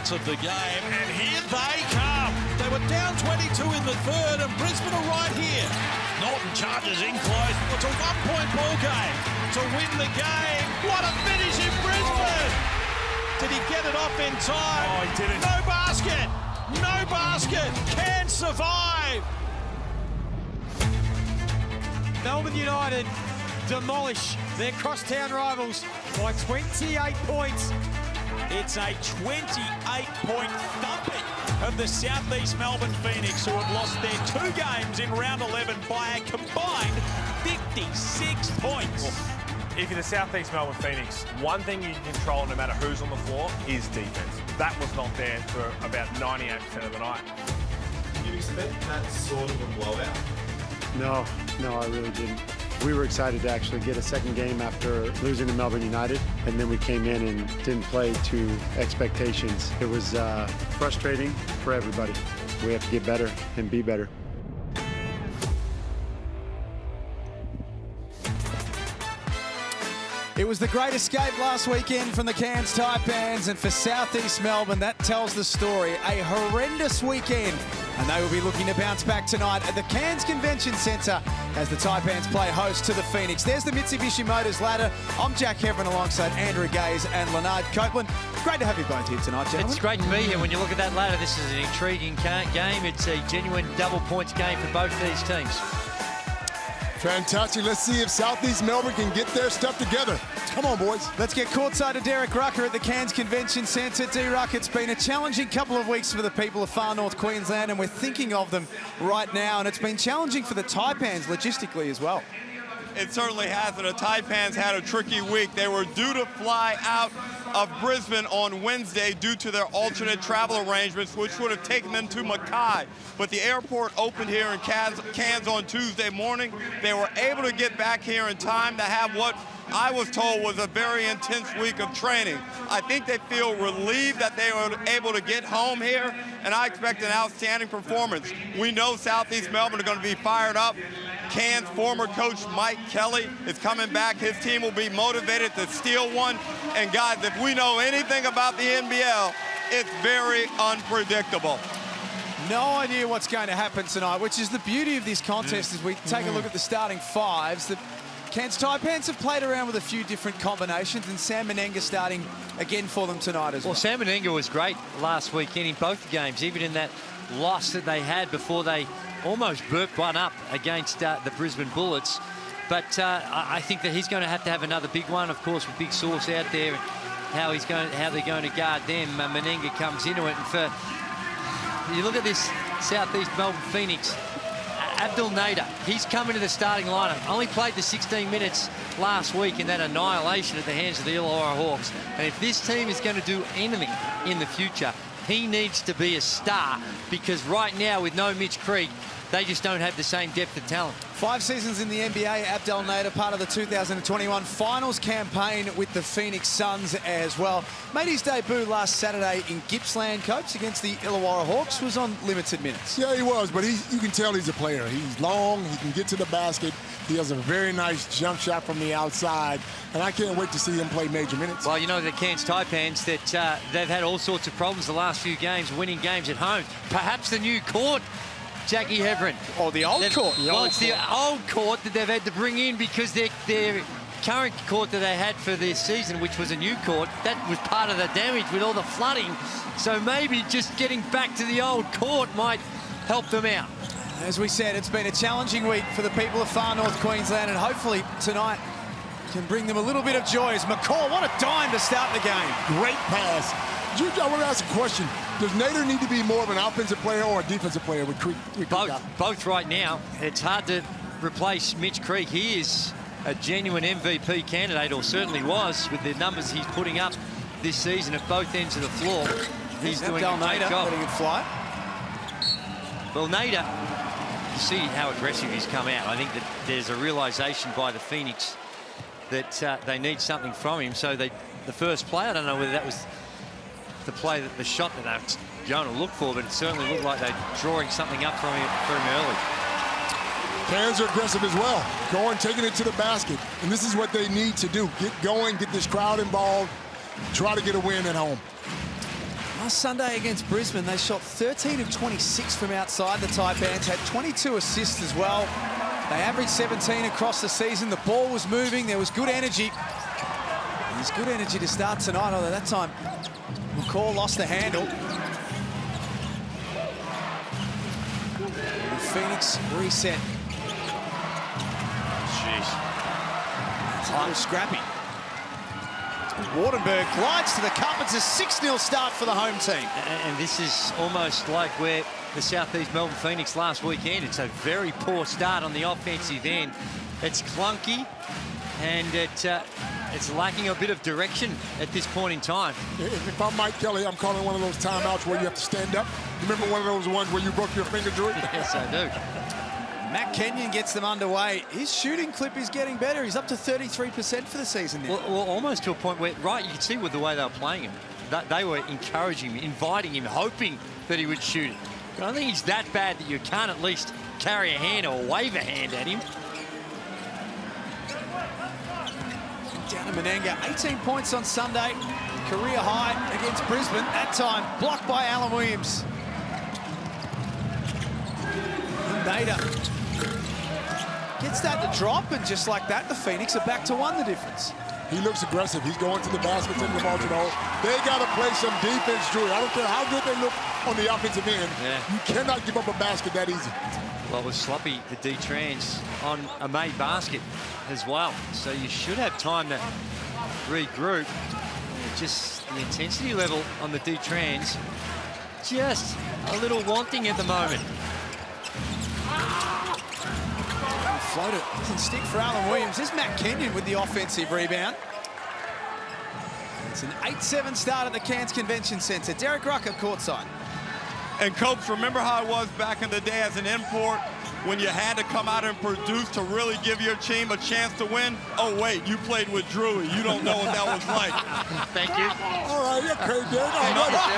minutes of the game, and here they come. They were down 22 in the third, and Brisbane are right here. Norton charges in close. It's a one-point ball game to win the game. What a finish in Brisbane! Did he get it off in time? Oh, he didn't. No basket! No basket! Cairns survive! Melbourne United demolish their crosstown rivals by 28 points. It's a 28-point thumping of the Southeast Melbourne Phoenix, who have lost their 2 games in round 11 by a combined 56 points. If you're the Southeast Melbourne Phoenix, one thing you can control no matter who's on the floor is defense. That was not there for about 98% of the night. Did you expect that sort of a blowout? No, I really didn't. We were excited to actually get a second game after losing to Melbourne United, and then we came in and didn't play to expectations. It was frustrating for everybody. We have to get better and be better. It was the great escape last weekend from the Cairns Taipans, and for Southeast Melbourne, that tells the story. A horrendous weekend, and they will be looking to bounce back tonight at the Cairns Convention Centre as the Taipans play host to the Phoenix. There's the Mitsubishi Motors ladder. I'm Jack Heverin alongside Andrew Gaze and Leonard Copeland. Great to have you both here tonight, gentlemen. It's great to be here. When you look at that ladder, this is an intriguing game. It's a genuine double points game for both these teams. Fantastic. Let's see if Southeast Melbourne can get their stuff together. Come on, boys. Let's get courtside to Derek Rucker at the Cairns Convention Centre. D-Ruck, it's been a challenging couple of weeks for the people of far north Queensland, and we're thinking of them right now, and it's been challenging for the Taipans logistically as well. It certainly has, and the Taipans had a tricky week. They were due to fly out of Brisbane on Wednesday due to their alternate travel arrangements, which would have taken them to Mackay. But the airport opened here in Cairns on Tuesday morning. They were able to get back here in time to have what I was told was a very intense week of training. I think they feel relieved that they were able to get home here, and I expect an outstanding performance. We know Southeast Melbourne are going to be fired up. Cairns former coach Mike Kelly is coming back. His team will be motivated to steal one. And guys, if we know anything about the NBL, it's very unpredictable. No idea what's going to happen tonight, which is the beauty of this contest as we take a look at the starting fives. The Cairns Taipans have played around with a few different combinations, and Sam Menenga starting again for them tonight as well. Well, Sam Menenga was great last weekend in both games, even in that loss that they had before they almost burped one up against the Brisbane Bullets. But I think that he's going to have another big one, of course, with Big Sauce out there, and how they're going to guard them. Menenga comes into it, and for you look at this Southeast Melbourne Phoenix, Abdul Nader, he's come into the starting lineup. Only played the 16 minutes last week in that annihilation at the hands of the Illawarra Hawks. And if this team is going to do anything in the future, he needs to be a star, because right now with no Mitch Creek, they just don't have the same depth of talent. 5 seasons in the NBA, Abdel Nader, part of the 2021 finals campaign with the Phoenix Suns as well. Made his debut last Saturday in Gippsland, Copes, against the Illawarra Hawks. Was on limited minutes. Yeah, he was, but you can tell he's a player. He's long, he can get to the basket. He has a very nice jump shot from the outside, and I can't wait to see him play major minutes. Well, you know, the Cairns Taipans, that they've had all sorts of problems the last few games, winning games at home. Perhaps the new court, Jackie Heverin. Or the old court. It's the old court that they've had to bring in, because their current court that they had for this season, which was a new court, that was part of the damage with all the flooding. So maybe just getting back to the old court might help them out. As we said, it's been a challenging week for the people of far north Queensland, and hopefully tonight can bring them a little bit of joy. As McCall, what a dime to start the game. Great pass. Jude, I want to ask a question. Does Nader need to be more of an offensive player or a defensive player with Creek? Both right now. It's hard to replace Mitch Creek. He is a genuine MVP candidate, or certainly was, with the numbers he's putting up this season at both ends of the floor. He's doing a great job. Letting it fly. Well, Nader, you see how aggressive he's come out. I think that there's a realisation by the Phoenix that they need something from him. So the first play, I don't know whether that was the play, the shot that they're going to look for, but it certainly looked like they're drawing something up from him early. Cairns are aggressive as well, going, taking it to the basket, and this is what they need to do. Get going, get this crowd involved, try to get a win at home. Last Sunday against Brisbane, they shot 13 of 26 from outside the Taipans, had 22 assists as well. They averaged 17 across the season. The ball was moving. There was good energy. There's good energy to start tonight, although that time McCall lost the handle. And Phoenix reset. Jeez. It's a little scrappy. Wardenberg glides to the cup. It's a 6-0 start for the home team. And this is almost like where the Southeast Melbourne Phoenix last weekend. It's a very poor start on the offensive end. It's clunky, and it's lacking a bit of direction at this point in time. If I'm Mike Kelly, I'm calling one of those timeouts where you have to stand up. Remember one of those ones where you broke your finger, Drew? Yes, I do. Matt Kenyon gets them underway. His shooting clip is getting better. He's up to 33% for the season now. Well, almost to a point where, right, you can see with the way they were playing him, that they were encouraging him, inviting him, hoping that he would shoot it. But I don't think he's that bad that you can't at least carry a hand or wave a hand at him. Down to Menenga, 18 points on Sunday. Career high against Brisbane. That time blocked by Alan Williams. Nader gets that to drop, and just like that, the Phoenix are back to 1 the difference. He looks aggressive. He's going to the basket, taking the ball to the hole. They got to play some defense, Drew. I don't care how good they look on the offensive end. Yeah. You cannot give up a basket that easy. Well, it was sloppy, the D-trans, on a made basket as well. So you should have time to regroup. Just the intensity level on the D-trans, just a little wanting at the moment. Floater doesn't stick for Alan Williams. There's Matt Kenyon with the offensive rebound. It's an 8-7 start at the Cairns Convention Centre. Derek Rucker courtside. And Coach, remember how it was back in the day as an import when you had to come out and produce to really give your team a chance to win? Oh, wait, you played with Drewy. You don't know what that was like. Thank you. All right, you're crazy, Derek.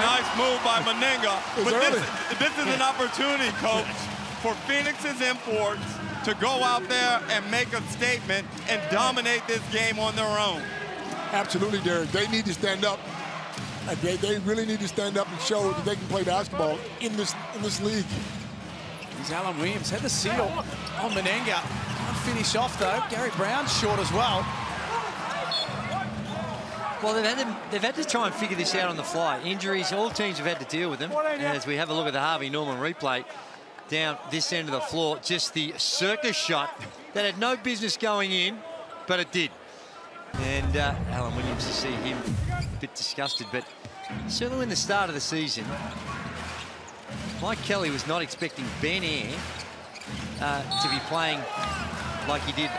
Nice move by Menenga. But this is an opportunity, Coach, for Phoenix's imports to go out there and make a statement and dominate this game on their own. Absolutely, Derek. They need to stand up. They really need to stand up and show that they can play basketball in this league. Here's Alan Williams, had the seal on Menenga. Can't finish off, though. Gary Brown short as well. Well, they've had to try and figure this out on the fly. Injuries, all teams have had to deal with them. And as we have a look at the Harvey Norman replay, down this end of the floor, just the circus shot that had no business going in, but it did. And Alan Williams, to see him a bit disgusted, but certainly in the start of the season, Mike Kelly was not expecting Ben Air to be playing like he did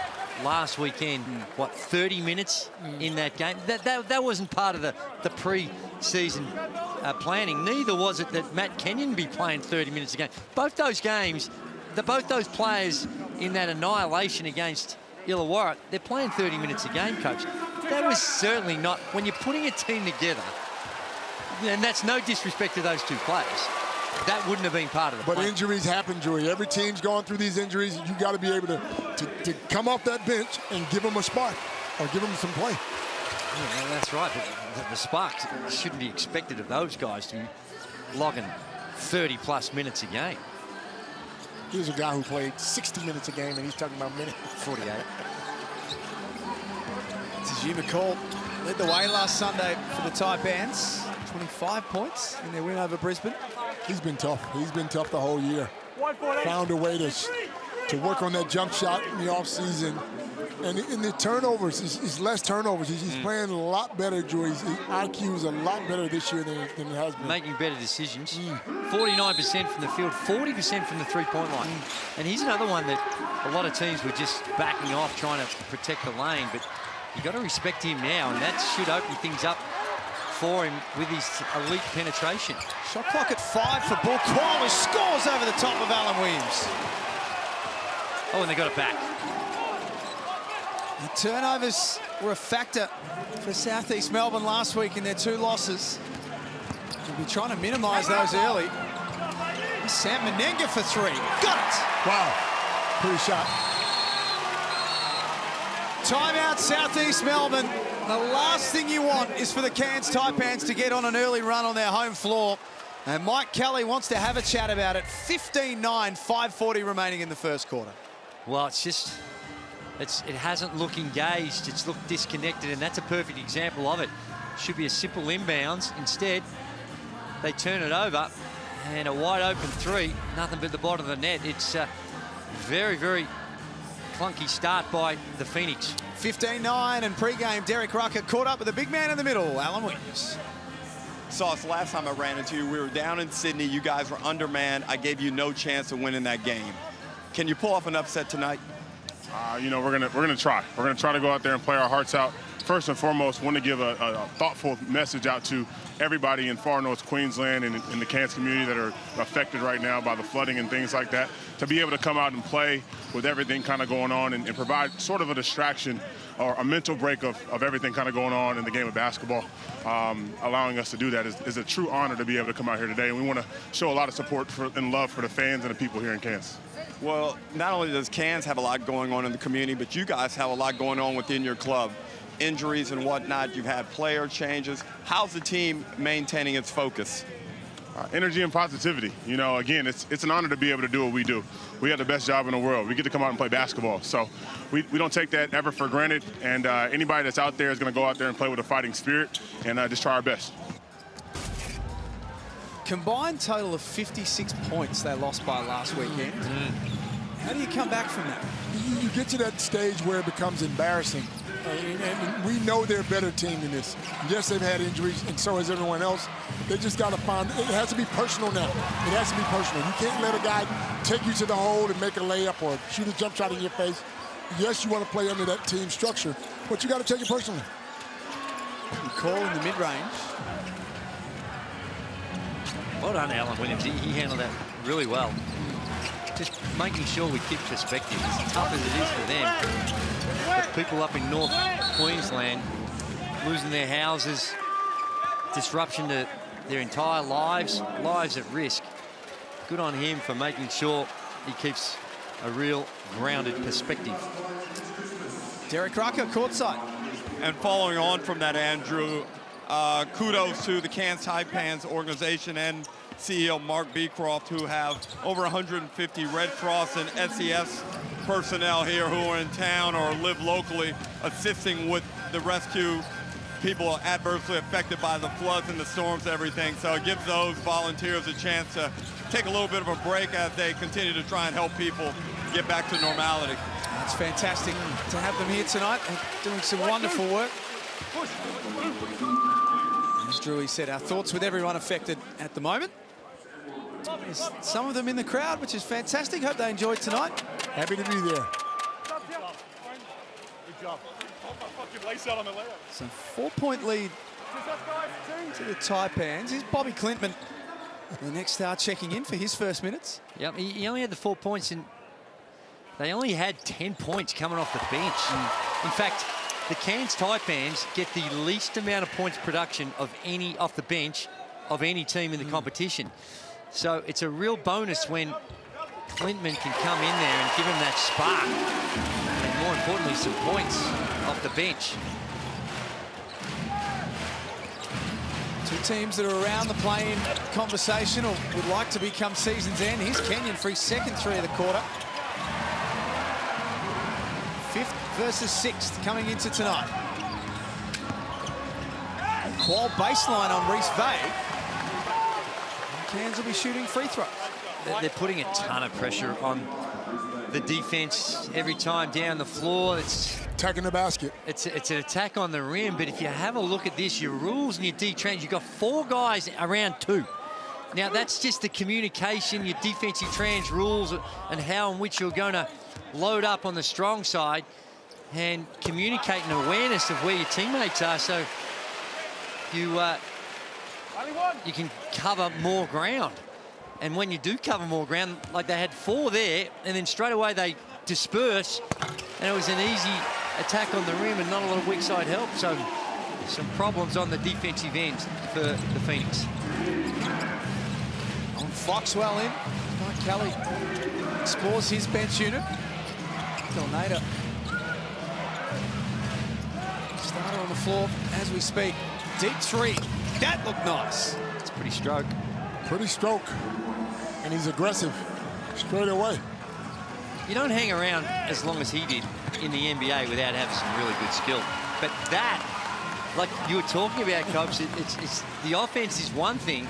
last weekend. What, 30 minutes in that game? That wasn't part of the pre-season planning. Neither was it that Matt Kenyon be playing 30 minutes a game. Both those games, both those players in that annihilation against Illawarra, they're playing 30 minutes a game, Coach. That was certainly not, when you're putting a team together, and that's no disrespect to those two players, that wouldn't have been part of the plan. Injuries happen, Drew. Every team's going through these injuries. You got to be able to come off that bench and give them a spark or give them some play. Yeah, that's right. But the sparks shouldn't be expected of those guys to be logging 30-plus minutes a game. Here's a guy who played 60 minutes a game, and he's talking about minutes. 48. This is Hugh McCall. Led the way last Sunday for the Taipans. 25 points in their win over Brisbane. He's been tough. He's been tough the whole year. Found a way to work on that jump shot in the offseason. And in the turnovers, it's less turnovers. He's playing a lot better, Drew. His IQ is a lot better this year than it has been. Making better decisions. 49% from the field, 40% from the three-point line. And he's another one that a lot of teams were just backing off, trying to protect the lane. But you've got to respect him now, and that should open things up for him with his elite penetration. Shot clock at 5 for Bulkwall, who scores over the top of Alan Williams. Oh, and they got it back. The turnovers were a factor for Southeast Melbourne last week in their 2 losses. They'll be trying to minimise those early. Sam Menenga for 3. Got it! Wow, pretty shot. Timeout, Southeast Melbourne. The last thing you want is for the Cairns Taipans to get on an early run on their home floor. And Mike Kelly wants to have a chat about it. 15-9, 5:40 remaining in the first quarter. Well, it hasn't looked engaged. It's looked disconnected, and that's a perfect example of it. Should be a simple inbounds. Instead, they turn it over, and a wide open three, nothing but the bottom of the net. It's a very, very clunky start by the Phoenix. 15-9, and pre-game, Derek Rucker caught up with the big man in the middle, Alan Williams. Sauce, last time I ran into you, we were down in Sydney. You guys were undermanned. I gave you no chance of winning that game. Can you pull off an upset tonight? You know, we're gonna try. We're gonna try to go out there and play our hearts out. First and foremost, want to give a thoughtful message out to everybody in far north Queensland and in the Cairns community that are affected right now by the flooding and things like that, to be able to come out and play with everything kind of going on and provide sort of a distraction or a mental break of everything kind of going on in the game of basketball. Allowing us to do that is a true honor to be able to come out here today, and we want to show a lot of support and love for the fans and the people here in Cairns. Well, not only does Cairns have a lot going on in the community, but you guys have a lot going on within your club. Injuries and whatnot, you've had player changes. How's the team maintaining its focus? Energy and positivity. You know, again, it's an honor to be able to do what we do. We have the best job in the world. We get to come out and play basketball. So we don't take that ever for granted. And anybody that's out there is going to go out there and play with a fighting spirit and just try our best. Combined total of 56 points they lost by last weekend. How do you come back from that? You get to that stage where it becomes embarrassing. And we know they're a better team than this. Yes, they've had injuries, and so has everyone else. They just got to find, it has to be personal now. It has to be personal. You can't let a guy take you to the hole and make a layup or shoot a jump shot in your face. Yes, you want to play under that team structure, but you got to take it personally. Call in the mid-range. Well done, Alan Williams. He handled that really well. Just making sure we keep perspective. As tough as it is for them, the people up in North Queensland losing their houses, disruption to their entire lives at risk. Good on him for making sure he keeps a real grounded perspective. Derek Rucker, courtside. And following on from that, Andrew, kudos to the Cairns Taipans organization and CEO Mark Beecroft, who have over 150 Red Cross and SES personnel here who are in town or live locally, assisting with the rescue people adversely affected by the floods and the storms and everything. So it gives those volunteers a chance to take a little bit of a break as they continue to try and help people get back to normality. It's fantastic to have them here tonight and doing some wonderful work. As Drewy said, our thoughts with everyone affected at the moment. There's some of them in the crowd, which is fantastic. Hope they enjoyed tonight. Happy to be there. Good job. So 4-point lead to the Taipans. Here's Bobby Clintman, the next star, checking in for his first minutes. Yep, he only had the 4 points, and they only had 10 points coming off the bench. In fact, the Cairns Taipans get the least amount of points production of any off the bench of any team in the competition. So it's a real bonus when Clintman can come in there and give him that spark. And more importantly, some points off the bench. Two teams that are around the play-in conversation or would like to become season's end. Here's Kenyon for his second three of the quarter. 5th versus 6th coming into tonight. Qual baseline on Reece Vay. Cairns will be shooting free throws. They're putting a ton of pressure on the defense every time down the floor. It's attacking the basket. It's an attack on the rim, but if you have a look at this, your rules and your D-trans, you've got 4 guys around 2. Now, that's just the communication, your defensive trans rules and how in which you're going to load up on the strong side and communicate an awareness of where your teammates are so you can cover more ground. And when you do cover more ground, like they had 4 there, and then straight away they disperse, and it was an easy attack on the rim and not a lot of weak side help. So some problems on the defensive end for the Phoenix. On Foxwell in, Mike Kelly explores his bench unit. Tornado Starter on the floor as we speak. Deep three. That looked nice. It's pretty stroke. Pretty stroke. And he's aggressive straight away. You don't hang around as long as he did in the NBA without having some really good skill. But that, like you were talking about, Coach, it's the offense is one thing,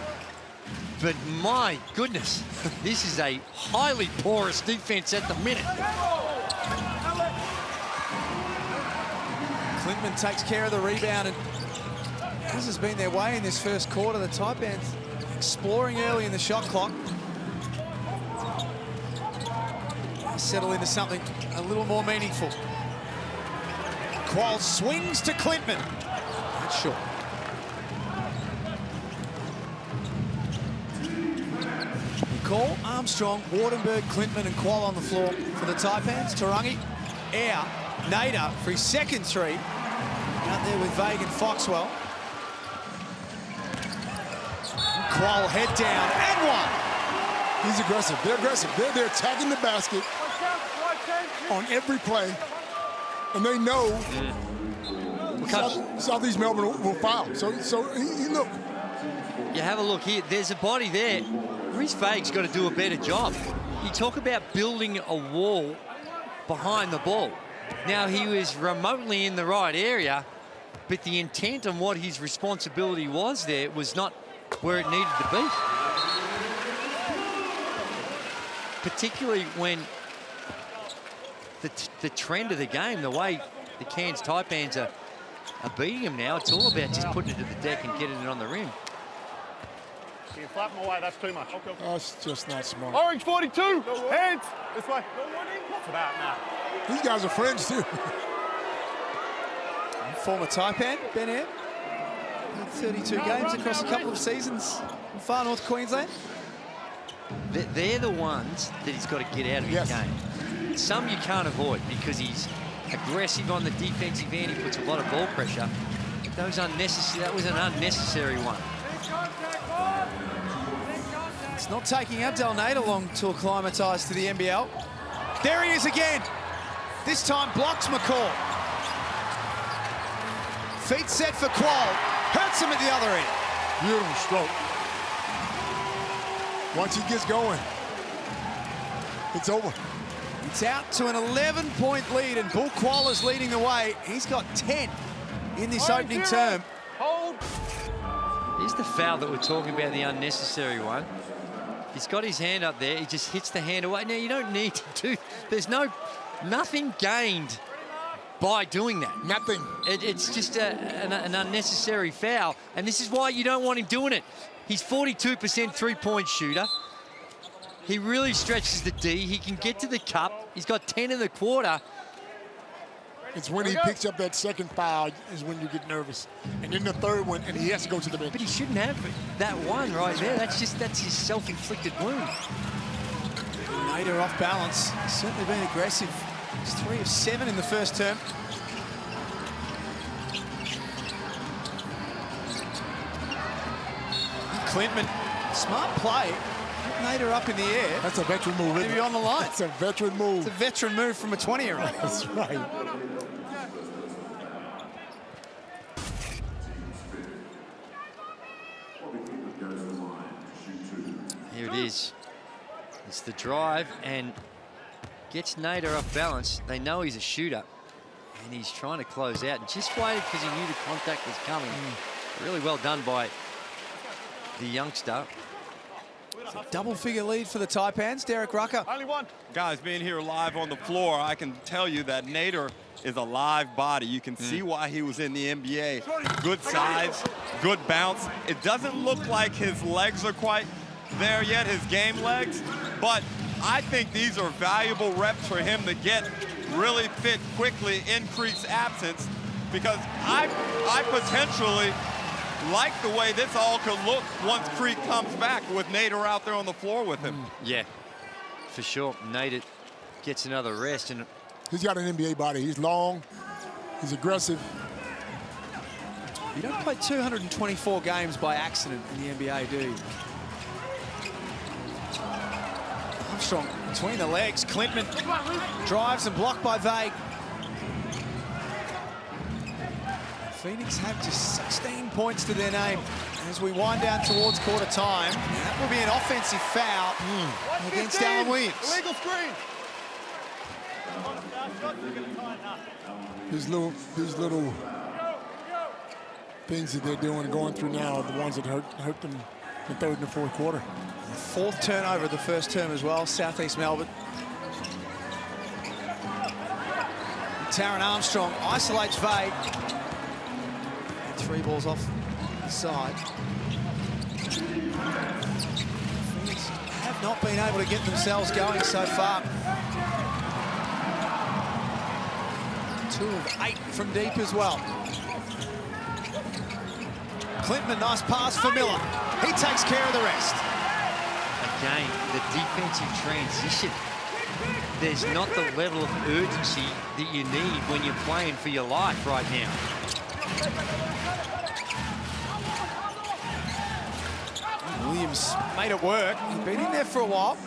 but my goodness, this is a highly porous defense at the minute. Clintman takes care of the rebound, and this has been their way in this first quarter. The Taipans exploring early in the shot clock. Settle into something a little more meaningful. Qual swings to Clintman. That's short. McCall, Armstrong, Wardenberg, Clintman and Qual on the floor for the Taipans. Tarangi, Air, Nader for his second three. Out there with Vague and Foxwell. Qual head down and one. He's aggressive. They're aggressive. They're attacking the basket on every play, and they know Southeast Melbourne will foul. So he look. You have a look here. There's a body there. Reece Vague's got to do a better job. You talk about building a wall behind the ball. Now, he was remotely in the right area, but the intent on what his responsibility was there was not where it needed to be. Particularly when the trend of the game, the way the Cairns Taipans are beating them now, it's all about just putting it to the deck and getting it on the rim. You flap them away, that's too much. Okay. That's just not smart. Orange 42, hands, this way. Not for that, nah. These guys are friends, too. Former Taipan, Ben Air. 32 games across a couple of seasons in far north Queensland. They're the ones that he's got to get out of his game. Some you can't avoid because he's aggressive on the defensive end. He puts a lot of ball pressure. That was an unnecessary one. It's not taking Abdel Nader long to acclimatise to the NBL. There he is again. This time blocks McCall. Feet set for Qual. Hurts him at the other end. Beautiful stroke. Once he gets going, it's over. It's out to an 11-point lead, and Bull Qual is leading the way. He's got 10 in this opening term. Hold. Here's the foul that we're talking about, the unnecessary one. He's got his hand up there. He just hits the hand away. Now, you don't need to do... There's nothing gained by doing that. Nothing. It's just an unnecessary foul, and this is why you don't want him doing it. He's 42% three-point shooter. He really stretches the D. He can get to the cup. He's got 10 in the quarter. It's when he picks up that second foul is when you get nervous. And then the third one, and he has to go to the bench. But he shouldn't have that one right there. That's his self-inflicted wound. Nader off balance. Certainly been aggressive. He's 3 of 7 in the first term. Clintman, smart play. Nader up in the air. That's a veteran move. Maybe on the line. That's a veteran move. It's a veteran move from a 20-year-old. That's right. Here it is. It's the drive and gets Nader off balance. They know he's a shooter, and he's trying to close out and just waited because he knew the contact was coming. Really well done by the youngster. It's a double-figure lead for the Taipans. Derek Rucker. Only one. Guys, being here live on the floor, I can tell you that Nader is a live body. You can see why he was in the NBA. Good size, good bounce. It doesn't look like his legs are quite there yet, his game legs, but I think these are valuable reps for him to get really fit quickly, increase absence, because I potentially like the way this all could look once Creek comes back with Nader out there on the floor with him. Yeah, for sure. Nader gets another rest. And he's got an NBA body. He's long. He's aggressive. You don't play 224 games by accident in the NBA, do you? Armstrong between the legs. Clintman drives and blocked by Vague. Phoenix have just 16 points to their name as we wind down towards quarter time. That will be an offensive foul against Alan Williams. Illegal screen. These little things that they're doing, going through now, are the ones that hurt them in the third and the fourth quarter. Fourth turnover of the first term as well, Southeast Melbourne. Taron Armstrong isolates Vade. 3 balls off the side. Phoenix have not been able to get themselves going so far. 2 of 8 from deep as well. Clinton, a nice pass for Miller. He takes care of the rest. Again, the defensive transition. There's not the level of urgency that you need when you're playing for your life right now. Williams made it work. He'd been in there for a while.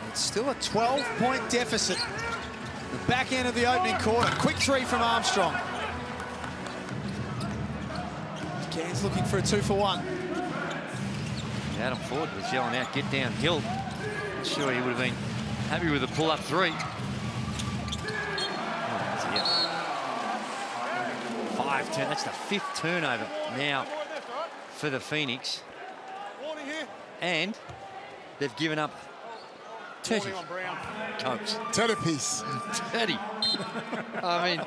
It's still a 12-point deficit. The back end of the opening quarter. Quick 3 from Armstrong. Cairns looking for a 2-for-1. Adam Ford was yelling out, get downhill. I'm sure he would have been happy with a pull-up 3. Oh, yeah. 5 turn. That's the 5th turnover now for the Phoenix. And they've given up 30. Cokes. 30 piece. 30. I mean,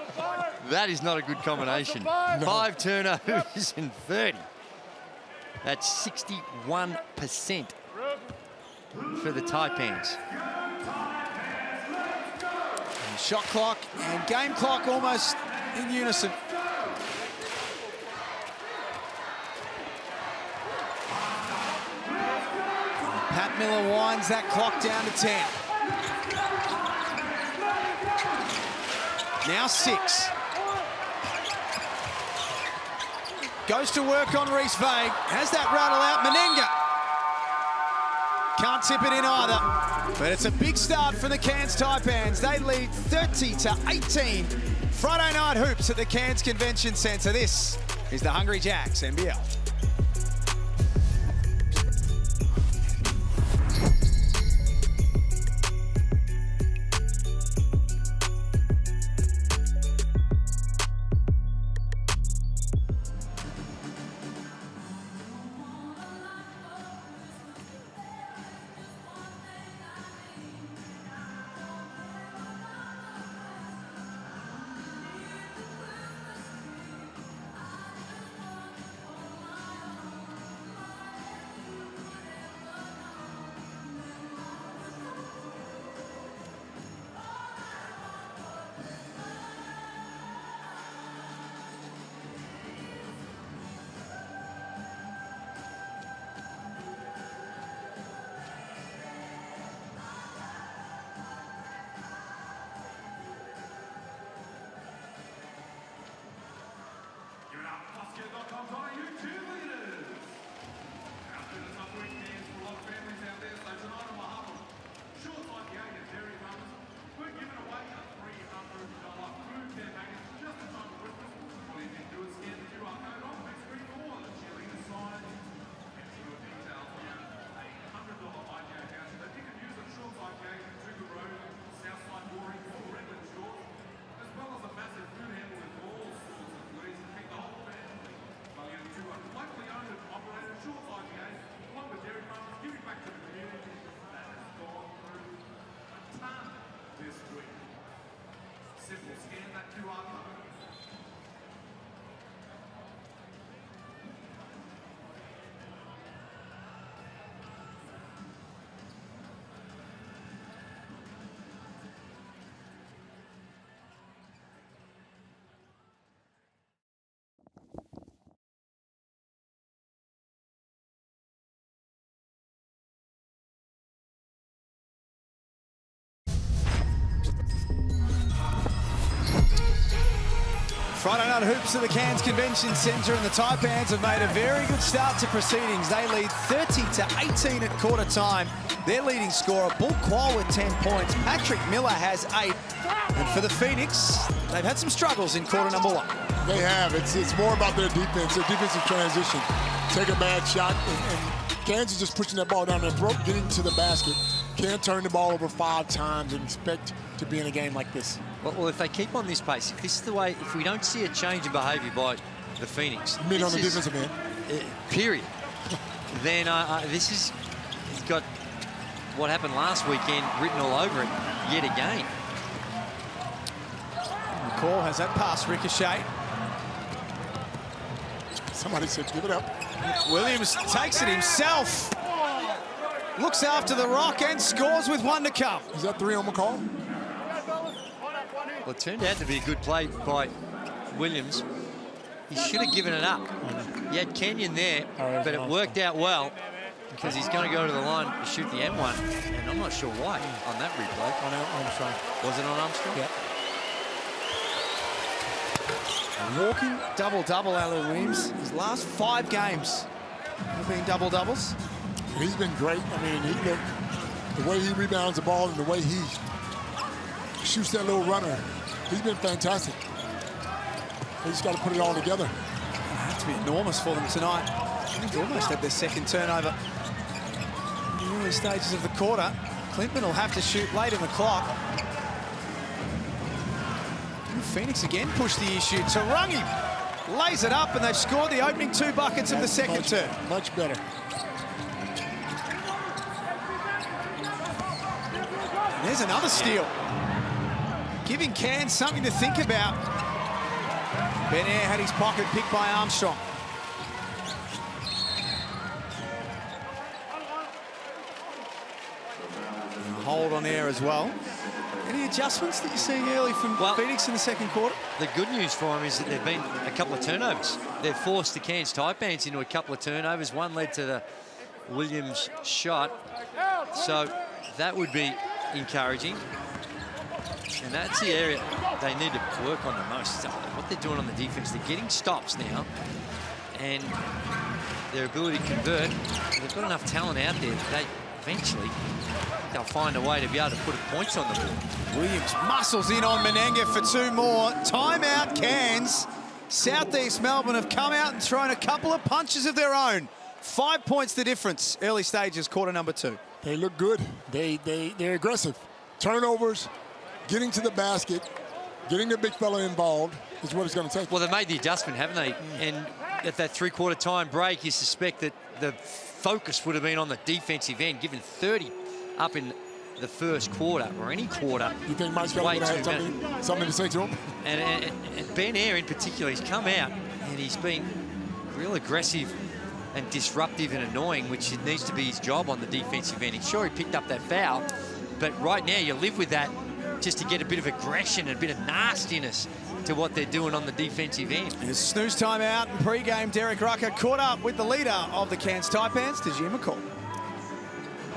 that is not a good combination. No. 5 turnovers and 30. That's 61% for the Taipans. And shot clock and game clock almost in unison. Pat Miller winds that clock down to 10. Now 6. Goes to work on Reece Vade. Has that rattle out. Menenga can't tip it in either. But it's a big start for the Cairns Taipans. They lead 30-18. Friday night hoops at the Cairns Convention Centre. This is the Hungry Jacks NBL. Friday night hoops at the Cairns Convention Centre, and the Taipans have made a very good start to proceedings. They lead 30-18 at quarter time. Their leading scorer, Bull Qual with 10 points. Patrick Miller has 8. And for the Phoenix, they've had some struggles in quarter number 1. They have. It's more about their defense, their defensive transition. Take a bad shot, and Cairns is just pushing that ball down their throat, getting to the basket. Can't turn the ball over 5 times and expect to be in a game like this. Well, if they keep on this pace, if this is the way, if we don't see a change in behaviour by the Phoenix, You mean on the defensive end? Period. Then this is, he's got what happened last weekend written all over it yet again. McCall has that pass ricochet. Somebody said, give it up. Williams takes it himself. Looks after the rock and scores with 1 to come. Is that 3 on McCall? Well, it turned out to be a good play by Williams. He should have given it up. He had Kenyon there, but it worked out well because he's going to go to the line to shoot the M1, and I'm not sure why on that replay. On Armstrong. Was it on Armstrong? Yeah. Walking double-double, Alan Williams. His last 5 games have been double-doubles. He's been great. I mean, the way he rebounds the ball and the way he shoots that little runner, he's been fantastic. They just got to put it all together. It had to be enormous for them tonight. I think they almost had their second turnover in the early stages of the quarter. Clintman will have to shoot late in the clock. And Phoenix again pushed the issue. Tarangi lays it up, and they've scored the opening 2 buckets of the second term. Much better. And there's another steal. Giving Cairns something to think about. Ben Air had his pocket picked by Armstrong. And a hold on Air as well. Any adjustments that you're seeing early from Phoenix in the second quarter? The good news for them is that there've been a couple of turnovers. They've forced the Cairns Taipans into a couple of turnovers. One led to the Williams shot. So that would be encouraging. And that's the area they need to work on the most. What they're doing on the defense, they're getting stops now, and their ability to convert. They've got enough talent out there that they eventually they'll find a way to be able to put points on the board. Williams muscles in on Menenga for 2 more. Timeout, Cairns. Southeast Melbourne have come out and thrown a couple of punches of their own. 5 points the difference. Early stages, quarter number 2. They look good. They're aggressive. Turnovers, getting to the basket, getting the big fella involved is what it's going to take. Well, they've made the adjustment, haven't they? And at that 3/4 time break, you suspect that the focus would have been on the defensive end, given 30 up in the first quarter, or any quarter. You think Mike Kelly would have had something to say to him? And Ben Air in particular, he's come out and he's been real aggressive and disruptive and annoying, which needs to be his job on the defensive end. Sure, he picked up that foul, but right now you live with that just to get a bit of aggression and a bit of nastiness to what they're doing on the defensive end. It's snooze time out and pre-game. Derek Rucker caught up with the leader of the Cairns Taipans, Tajir McCall.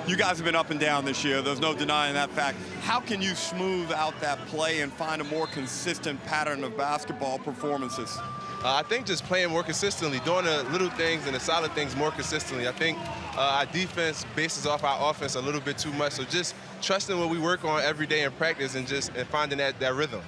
You guys have been up and down this year. There's no denying that fact. How can you smooth out that play and find a more consistent pattern of basketball performances? I think just playing more consistently, doing the little things and the solid things more consistently. I think our defense bases off our offense a little bit too much, so just trusting what we work on every day in practice and finding that rhythm.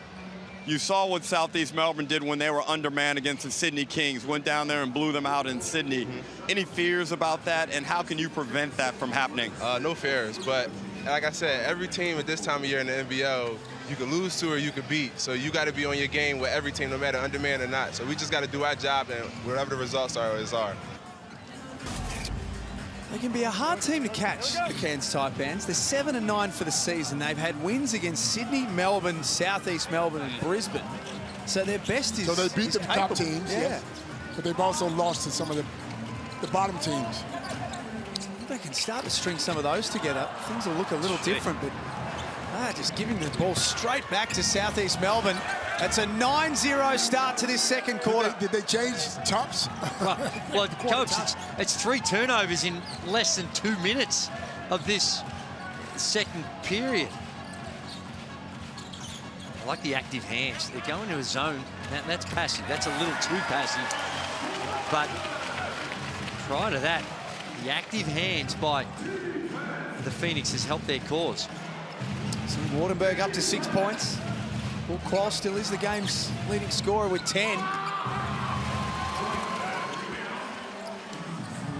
You saw what Southeast Melbourne did when they were undermanned against the Sydney Kings, went down there and blew them out in Sydney. Any fears about that, and how can you prevent that from happening? No fears, but like I said, every team at this time of year in the NBL, you can lose to or you can beat. So you got to be on your game with every team, no matter undermanned or not. So we just got to do our job, and whatever the results are, is our. They can be a hard team to catch, the Cairns Taipans. They're 7-9 for the season. They've had wins against Sydney, Melbourne, Southeast Melbourne, and Brisbane. So their best is So they beat the top teams, yeah. But they've also lost to some of the bottom teams. If they can start to string some of those together, things will look a little different, but just giving the ball straight back to Southeast Melbourne. It's a 9-0 start to this second quarter. Did they change tops? Well, Copes, it's 3 turnovers in less than 2 minutes of this second period. I like the active hands. They go into a zone. That's passive. That's a little too passive. But prior to that, the active hands by the Phoenix has helped their cause. So Wardenberg up to 6 points. Paul Quall still is the game's leading scorer with 10.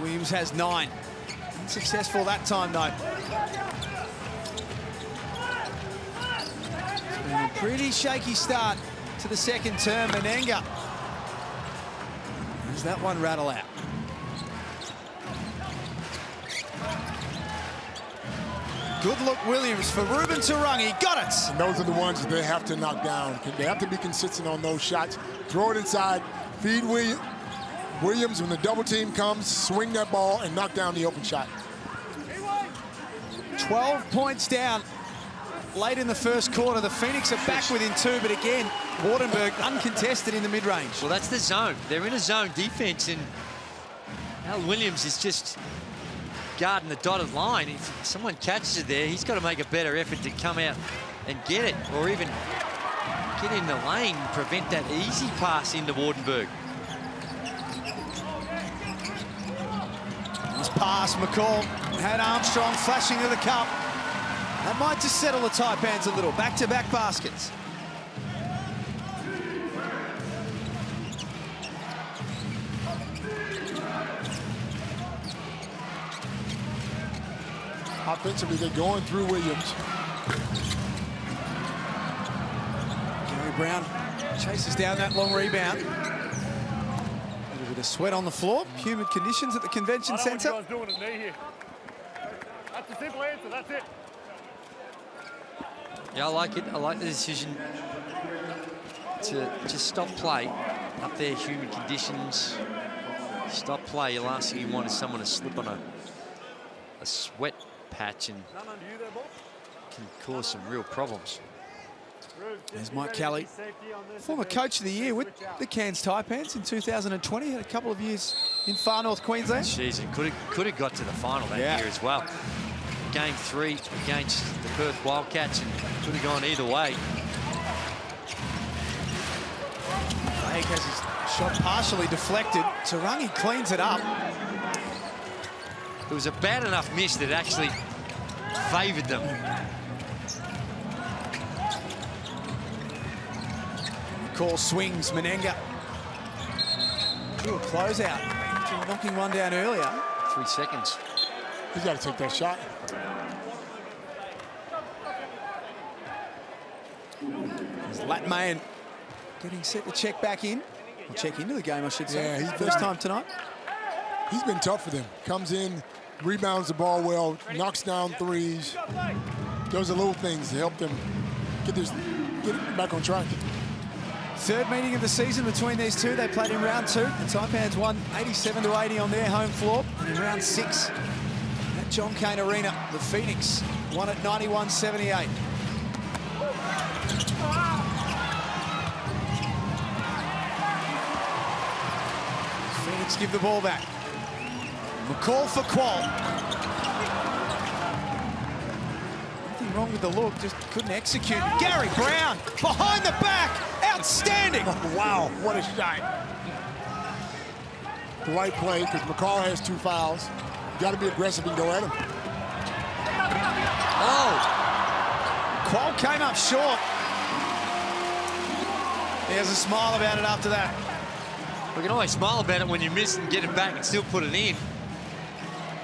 Williams has 9. Unsuccessful that time, though. It's been a pretty shaky start to the second term. Menenga. Does that one rattle out? Good look, Williams, for Ruben Tarangi. Got it! And those are the ones that they have to knock down. They have to be consistent on those shots. Throw it inside, feed Williams when the double team comes, swing that ball and knock down the open shot. 12 points down late in the first quarter. The Phoenix are back within 2, but again, Wardenberg uncontested in the mid-range. Well, that's the zone. They're in a zone defense, and Al Williams is just guarding the dotted line. If someone catches it there, he's got to make a better effort to come out and get it, or even get in the lane and prevent that easy pass into Wardenberg. This pass, McCall had Armstrong flashing to the cup. That might just settle the Taipans a little. Back-to-back baskets. Offensively, they're going through Williams. Gary Brown chases down that long rebound. A little bit of sweat on the floor. Humid conditions at the convention centre. What you guys doing at knee here? That's a simple answer, that's it. Yeah, I like it. I like the decision to just stop play up there, humid conditions. Stop play. The last thing you want is someone to slip on a sweat patch and can cause some real problems. There's Mike Kelly, former coach of the year with the Cairns Taipans in 2020. Had a couple of years in far north Queensland. Jeez, it could have got to the final that year as well. Game 3 against the Perth Wildcats, and could have gone either way. Blake has his shot partially deflected. Tarangi cleans it up. It was a bad enough miss that actually favoured them. Call swings, Menenga. Drew a closeout after knocking one down earlier. 3 seconds. He's got to take that shot. There's Latmayan getting set to check back in. Or check into the game, I should say. Yeah, he's first time tonight. He's been tough for them. Comes in, rebounds the ball well, knocks down threes. Those are little things to help them get it back on track. Third meeting of the season between these two. They played in round 2. The Taipans won 87-80 on their home floor. And in round 6, at John Cain Arena, the Phoenix won at 91-78. Phoenix give the ball back. McCall for Quall. Nothing wrong with the look, just couldn't execute. Gary Brown behind the back. Outstanding. Oh, wow, what a shot. The right play, because McCall has 2 fouls. You got to be aggressive and go at him. Oh. Quall came up short. He has a smile about it after that. We can always smile about it when you miss and get it back and still put it in.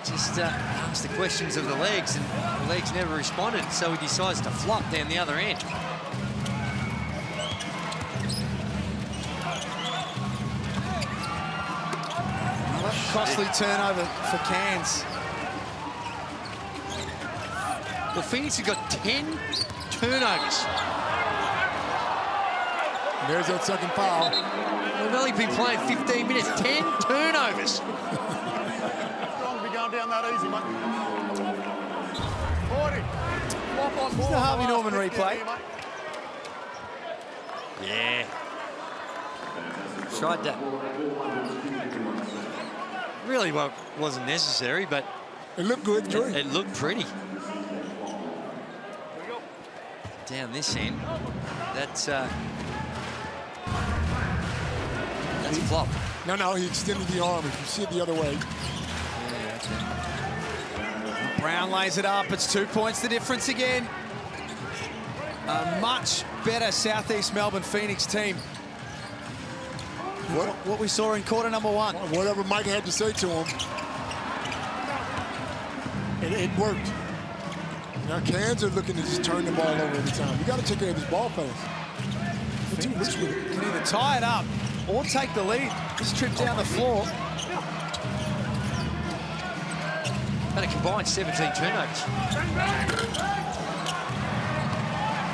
Just asked the questions of the legs, and the legs never responded, so he decides to flop down the other end. Another costly turnover for Cairns. Well, Phoenix have got 10 turnovers. There's that second foul. We've only been playing 15 minutes, 10 turnovers. Strong to be going down that easy, mate. 40. It's the Harvey Norman replay. Yeah. Tried that. Really wasn't necessary, but it looked good, Joey. It looked pretty. Down this end, that's a flop. No, he extended the arm. If you see it the other way. Brown lays it up. It's 2 points the difference again. a much better Southeast Melbourne Phoenix team. What we saw in quarter number 1. Whatever Mike had to say to him, it worked. Now Cairns are looking to just turn the ball over every time. You got to take care of this ball players. Phoenix can either tie it up or take the lead. This trip down the floor. And a combined 17 turnovers.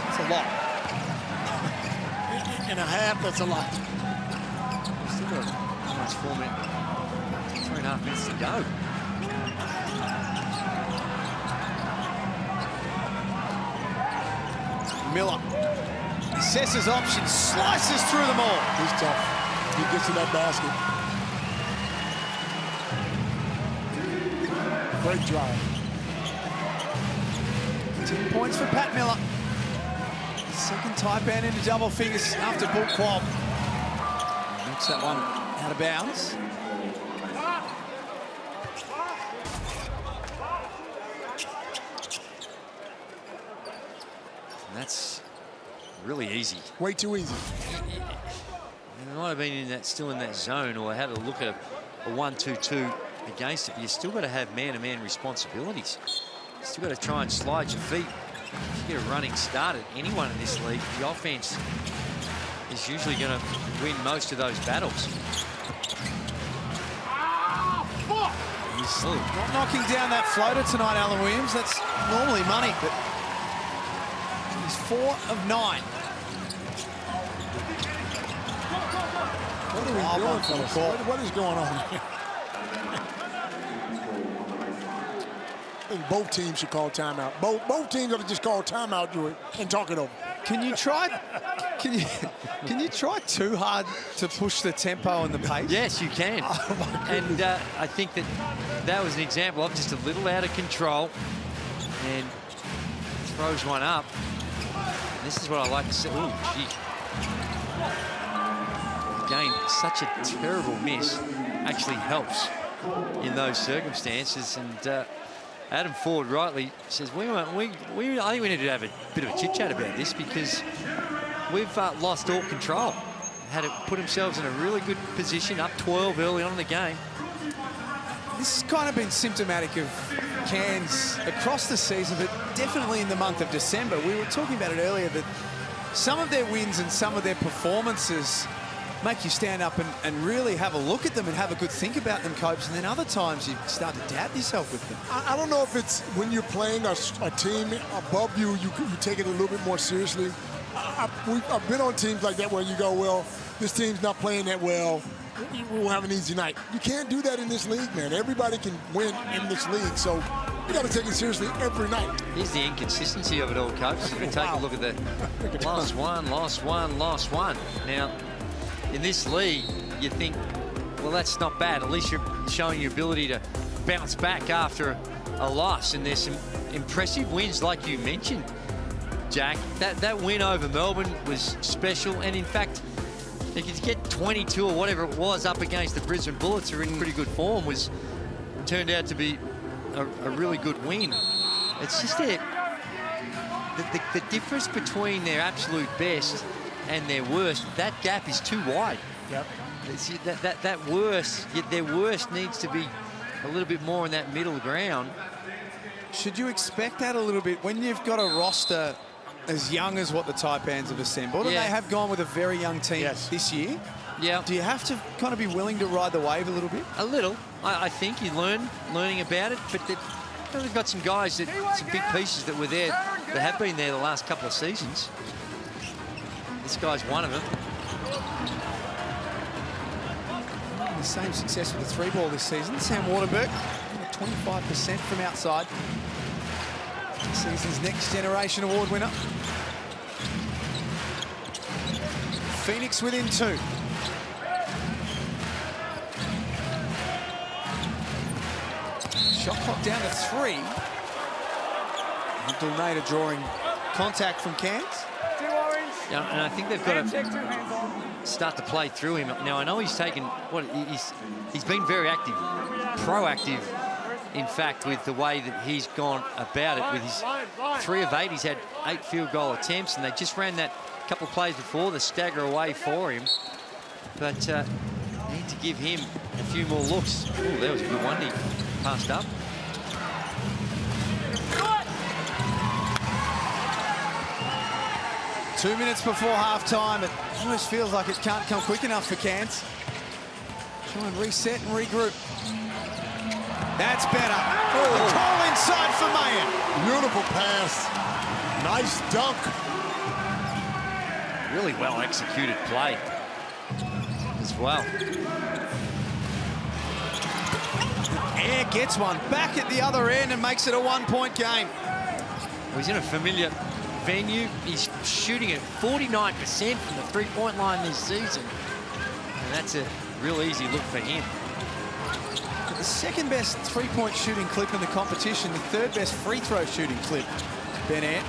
That's a lot. In a half, that's a lot. Still got almost 4 minutes, 3.5 minutes to go. Miller assesses options, slices through them all. He's tough. He gets to that basket. Great drive. 10 points for Pat Miller. Second Taipan into double figures after Bull Quab. Knocks that one out of bounds. And that's really easy. Way too easy. They might have been still in that zone, or had a look at a 1-2-2 against it. But you still got to have man-to-man responsibilities. You still got to try and slide your feet. If you get a running start at anyone in this league, the offense is usually going to win most of those battles. He's not knocking down that floater tonight, Alan Williams. That's normally money, but he's 4 of 9. What are we doing, fellas? What is going on here? I think both teams should call timeout. Both teams ought to just call timeout, Drew, and talk it over. Can you try? Can you try too hard to push the tempo and the pace? Yes, you can. Oh, and I think that was an example of just a little out of control, and throws one up. And this is what I like to see. Ooh, gee. Again, such a terrible miss actually helps in those circumstances. And Adam Ford rightly says, I think we need to have a bit of a chit-chat about this, because we've lost all control. Had to put themselves in a really good position, up 12 early on in the game. This has kind of been symptomatic of Cairns across the season, but definitely in the month of December. We were talking about it earlier, that some of their wins and some of their performances make you stand up and really have a look at them and have a good think about them, Copes, and then other times you start to doubt yourself with them. I don't know if it's when you're playing a team above you, you take it a little bit more seriously. I've been on teams like that where you go, well, this team's not playing that well, we'll have an easy night. You can't do that in this league, man. Everybody can win in this league, so you got to take it seriously every night. Here's the inconsistency of it all, Copes. Take a look at the lost one. Now, in this league, you think, well, that's not bad. At least you're showing your ability to bounce back after a loss. And there's some impressive wins, like you mentioned, Jack. That win over Melbourne was special. And in fact, if you get 22 or whatever it was up against the Brisbane Bullets, who are in pretty good form, turned out to be a really good win. It's just the difference between their absolute best and their worst, that gap is too wide. Yep. Their worst needs to be a little bit more in that middle ground. Should you expect that a little bit when you've got a roster as young as what the Taipans have assembled, and they have gone with a very young team this year? Yeah. Do you have to kind of be willing to ride the wave a little bit? A little. I think you're learning about it, but they've got some guys, some big pieces that were there, that have been there the last couple of seasons. This guy's one of them. The same success with the 3-ball this season. Sam Waterberg, 25% from outside. This season's Next Generation Award winner. Phoenix within 2. Shot clock down to 3. Abdul Nader drawing contact from Cairns. Yeah, and I think they've got to start to play through him. Now, I know he's taken, he's been very active, proactive in fact, with the way that he's gone about it. With his 3 of 8, he's had 8 field goal attempts, and they just ran that couple of plays before, the stagger away for him. But need to give him a few more looks. Oh, that was a good one. He passed up. Two minutes before half-time. It almost feels like it can't come quick enough for Cairns. Try and reset and regroup. That's better. Oh, the call inside for Mayer. Beautiful pass. Nice dunk. Really well executed play as well. Air gets one back at the other end and makes it a 1-point game. He's in a familiar venue. He's shooting at 49% from the three-point line this season. And that's a real easy look for him. The second best three-point shooting clip in the competition, the third best free throw shooting clip, Ben Air.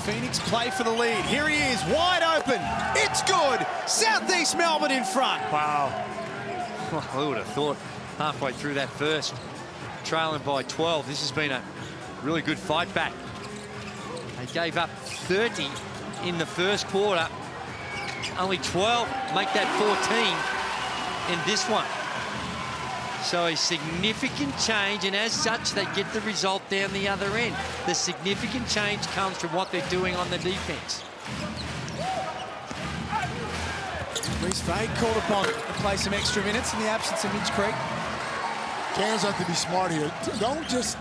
Phoenix play for the lead. Here he is, wide open. It's good. Southeast Melbourne in front. Wow. I would have thought halfway through that first, trailing by 12, this has been a really good fight back. They gave up 30 in the first quarter. Only 12 make that 14 in this one. So a significant change, and as such, they get the result down the other end. The significant change comes from what they're doing on the defense. Reese Fade called upon to play some extra minutes in the absence of Mitch Creek. Cairns have to be smart here. Don't just...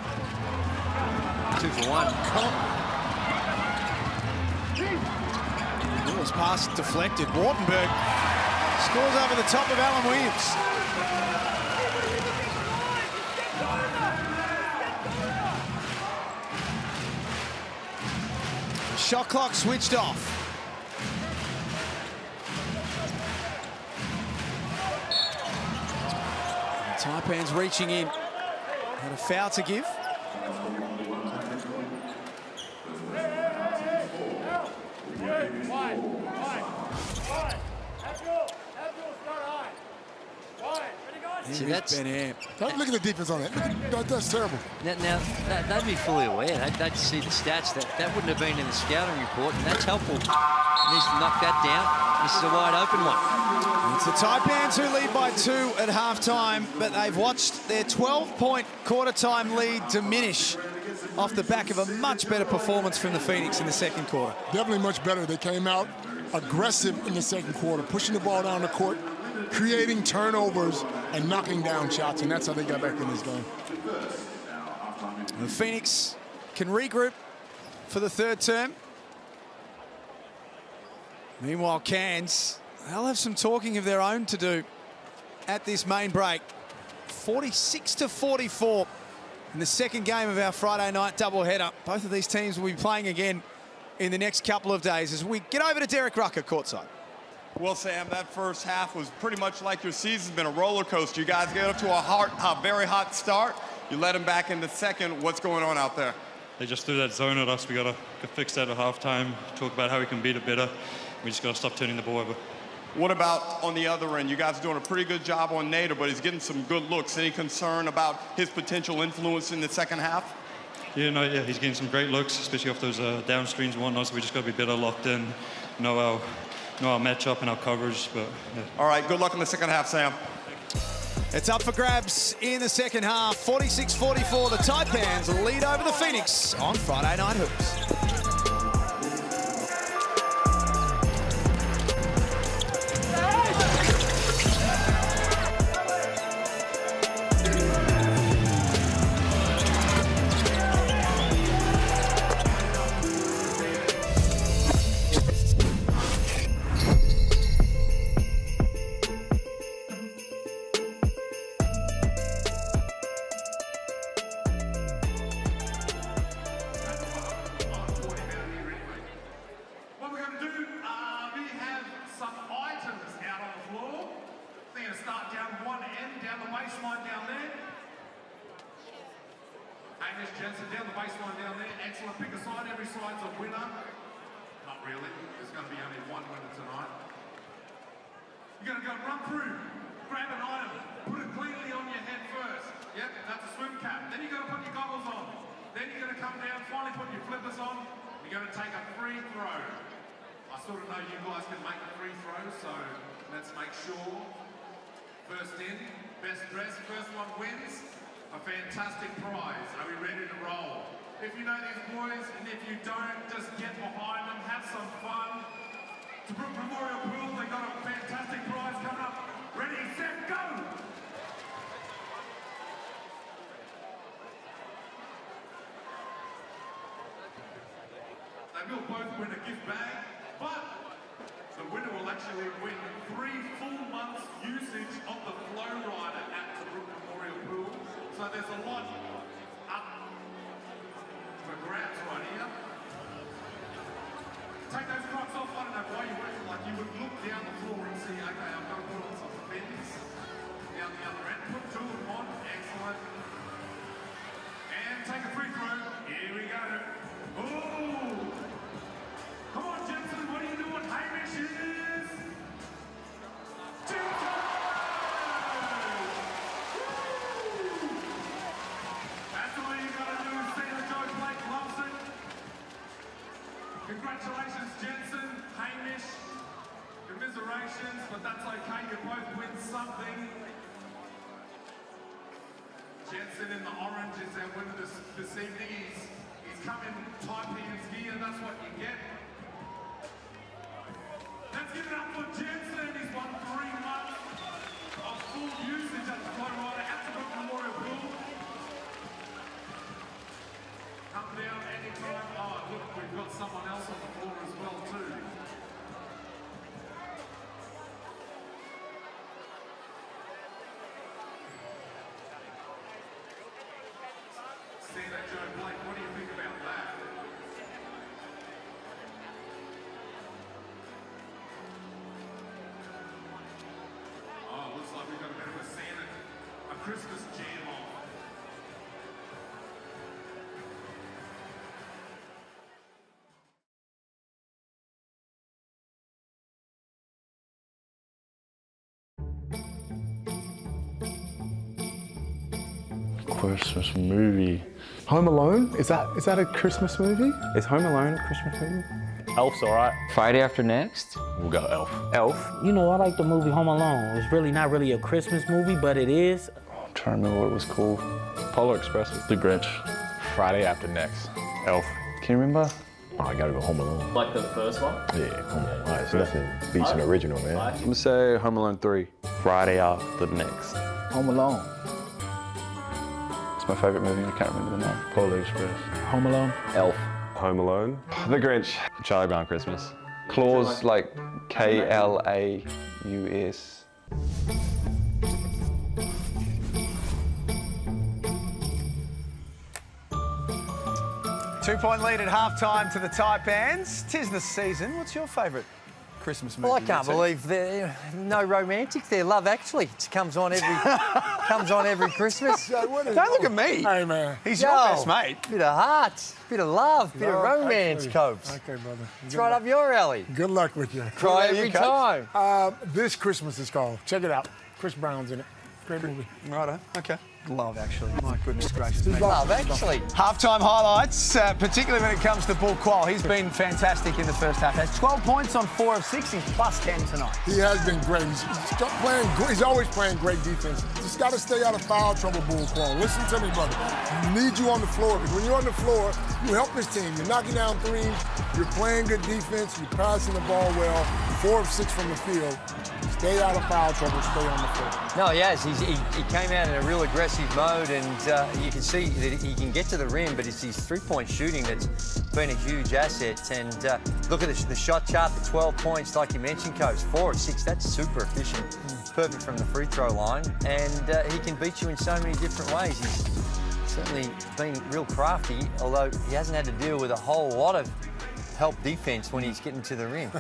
2 for 1. Lewis pass deflected. Wartenberg scores over the top of Alan Williams. Shot clock switched off. The Taipans reaching in. Had a foul to give. See, that's... Look at the defense on that. That's terrible. Now they'd be fully aware. They'd see the stats. That wouldn't have been in the scouting report, and that's helpful. He needs to knock that down. This is a wide open one. It's the Taipans who lead by 2 at halftime, but they've watched their 12-point quarter-time lead diminish off the back of a much better performance from the Phoenix in the second quarter. Definitely much better. They came out aggressive in the second quarter, pushing the ball down the court, creating turnovers and knocking down shots, and that's how they got back in this game. The Phoenix can regroup for the third term. Meanwhile, Cairns, they'll have some talking of their own to do at this main break. 46-44 in the second game of our Friday night doubleheader. Both of these teams will be playing again in the next couple of days as we get over to Derek Rucker courtside. Well, Sam, that first half was pretty much like your season's been a roller coaster. You guys get up to a very hot start. You let them back in the second. What's going on out there? They just threw that zone at us. We got to fix that at halftime, talk about how we can beat it better. We just got to stop turning the ball over. What about on the other end? You guys are doing a pretty good job on Nader, but he's getting some good looks. Any concern about his potential influence in the second half? Yeah, he's getting some great looks, especially off those down screens and whatnot, so we just got to be better locked in, know our matchup and our coverage. But yeah. All right, good luck in the second half, Sam. It's up for grabs in the second half. 46-44, the Taipans lead over the Phoenix on Friday Night Hoops. You're going to go run through, grab an item, put it cleanly on your head first. Yep, that's a swim cap. Then you're going to put your goggles on. Then you're going to come down, finally put your flippers on. You're going to take a free throw. I sort of know you guys can make a free throw, so let's make sure. First in, best dressed, first one wins a fantastic prize. Are we ready to roll? If you know these boys, and if you don't, just get behind them, have some fun. To Brook Memorial Pool, they got a fantastic prize coming up. Ready, set, go! They will both win a gift bag, but the winner will actually win 3 full months usage of the Flow Rider at the Brook Memorial Pool. So there's a lot up for grabs right here. Take those crocs off. I don't know why you're working like you would look down the floor and see, okay, I've got to put on some fins down the other end. Put 2 of them on. Excellent. And take a free throw. Here we go. Ooh! Come on, Jensen, what are you doing? Hamish is... Jensen! That's all you got to do. See the Joe Blake loves it. Congratulations, Jensen, Hamish. Commiserations, but that's okay. You both win something. Jensen in the orange is our winner this evening. He's come in Taipans gear. That's what you get. Let's give it up for Jensen. He's won 3 months of full usage at the Flow Rider at the Brook Memorial Pool. Come down anytime. Oh, look, we've got someone else on the floor as well, too. Santa Joe Blake, what do you think about that? Oh, looks like we've got a bit of a Santa, a Christmas jam on. Christmas movie. Home Alone? Is that a Christmas movie? Is Home Alone a Christmas movie? Elf's alright. Friday After Next? We'll go Elf. Elf? You know, I like the movie Home Alone. It's really not really a Christmas movie, but it is. I'm trying to remember what it was called. Polar Express. The Grinch. Friday After Next. Elf. Can you remember? Oh, I gotta go Home Alone. Like the first one? Yeah, Home Alone. It's nothing beats an original, man. I'm gonna say Home Alone 3. Friday After Next. Home Alone. It's my favourite movie, I can't remember the name. Polar Express. Home Alone. Elf. Home Alone. The Grinch. Charlie Brown Christmas. Claus, like K-L-A-U-S. 2-point lead at halftime to the Taipans. 'Tis the season. What's your favourite Christmas movie? Well, I can't believe there no romantic there. Love Actually it comes on every Christmas. Don't look at me. Hey, man. He's your best mate. Bit of heart, bit of love, bit of romance, Copes. Okay, brother. It's right up your alley. Good luck with you. Cry every time. This Christmas is called. Check it out. Chris Brown's in it. Great movie. Righto. Okay. Love Actually. My goodness gracious. mate. Love Actually. Halftime highlights, particularly when it comes to Bull Qual. He's been fantastic in the first half. Has 12 points on 4 of 6. He's plus 10 tonight. He has been great. He's always playing great defense. Just got to stay out of foul trouble, Bull Qual. Listen to me, brother. You need you on the floor. Because when you're on the floor, you help this team. You're knocking down threes. You're playing good defense. You're passing the ball well. 4 of 6 from the field. Stay out of foul trouble. Stay on the floor. No, he has. He came out in a real aggressive mode, and you can see that he can get to the rim, but it's his three-point shooting that's been a huge asset. And look at the shot chart, the 12 points, like you mentioned, Coach. 4 of 6, that's super efficient. Perfect from the free throw line. And he can beat you in so many different ways. He's certainly been real crafty, although he hasn't had to deal with a whole lot of help defence when he's getting to the rim.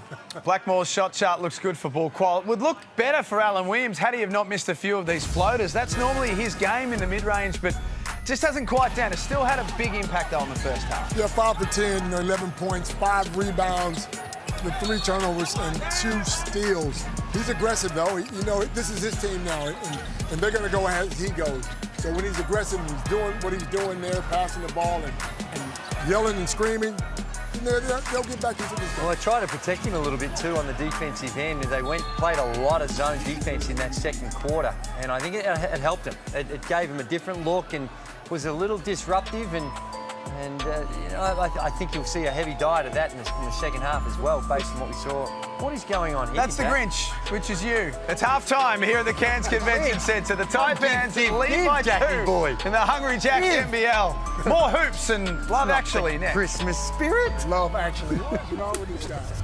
Blackmore's shot chart looks good for Bull Qual. It would look better for Alan Williams had he have not missed a few of these floaters. That's normally his game in the mid-range, but just hasn't quite done. It still had a big impact on the first half. Yeah, 5 for 10, 11 points, 5 rebounds, with 3 turnovers and 2 steals. He's aggressive, though. You know, this is his team now, and they're going to go as he goes. So when he's aggressive and he's doing what he's doing there, passing the ball and yelling and screaming, they'll get back into this game. Well, they tried to protect him a little bit too on the defensive end. They played a lot of zone defense in that second quarter, and I think it helped him. It gave him a different look and was a little disruptive, and you know, I think you'll see a heavy diet of that in the second half as well, based on what we saw. What is going on here? That's the Grinch, which is you. It's halftime here at the Cairns Convention Centre. The Taipans lead by 2 in the Hungry Jacks NBL. More hoops and Love Actually next. Christmas spirit. Love Actually. What's wrong with these guys?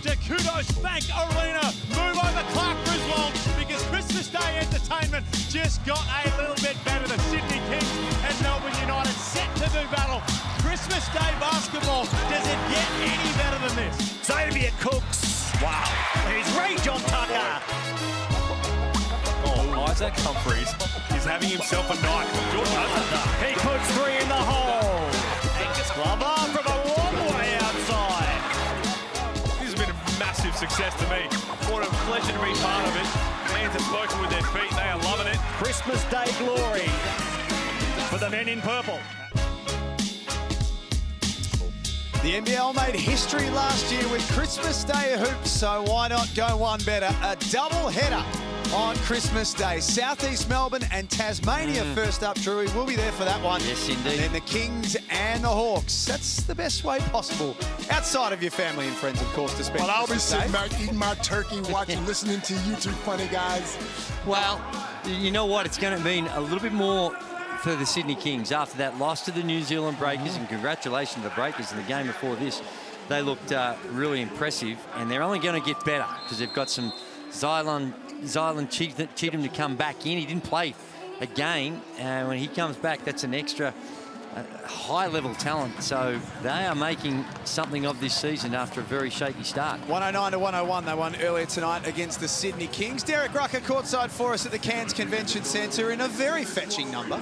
To Kudos Bank Arena. Move over Clark Griswold because Christmas Day entertainment just got a little bit better. The Sydney Kings and Melbourne United set to do battle. Christmas Day basketball, does it get any better than this? Xavier Cooks. Wow. Here's Ray John Tucker. Oh, Isaac Humphries is having himself a night. George Hudson. He puts 3 in the hole. Angus Glover from a long way outside. Massive success to me. What a pleasure to be part of it. Fans have spoken with their feet. They are loving it. Christmas Day glory for the men in purple. The NBL made history last year with Christmas Day hoops, so why not go one better? A double header on Christmas Day. Southeast Melbourne and Tasmania first up, Drewy. We'll be there for that one. Yes, indeed. And then the Kings and the Hawks. That's the best way possible, outside of your family and friends, of course, to spend Well, I'll be Christmas sitting Day. back eating my turkey, watching, listening to you two funny guys. Well, you know what? It's going to mean a little bit more for the Sydney Kings after that loss to the New Zealand Breakers, and congratulations to the Breakers in the game before this. They looked really impressive, and they're only going to get better because they've got some Zylan Cheatham to come back in. He didn't play a game, and when he comes back, that's an extra high-level talent. So they are making something of this season after a very shaky start. 109 to 101, they won earlier tonight against the Sydney Kings. Derek Rucker courtside for us at the Cairns Convention Centre in a very fetching number.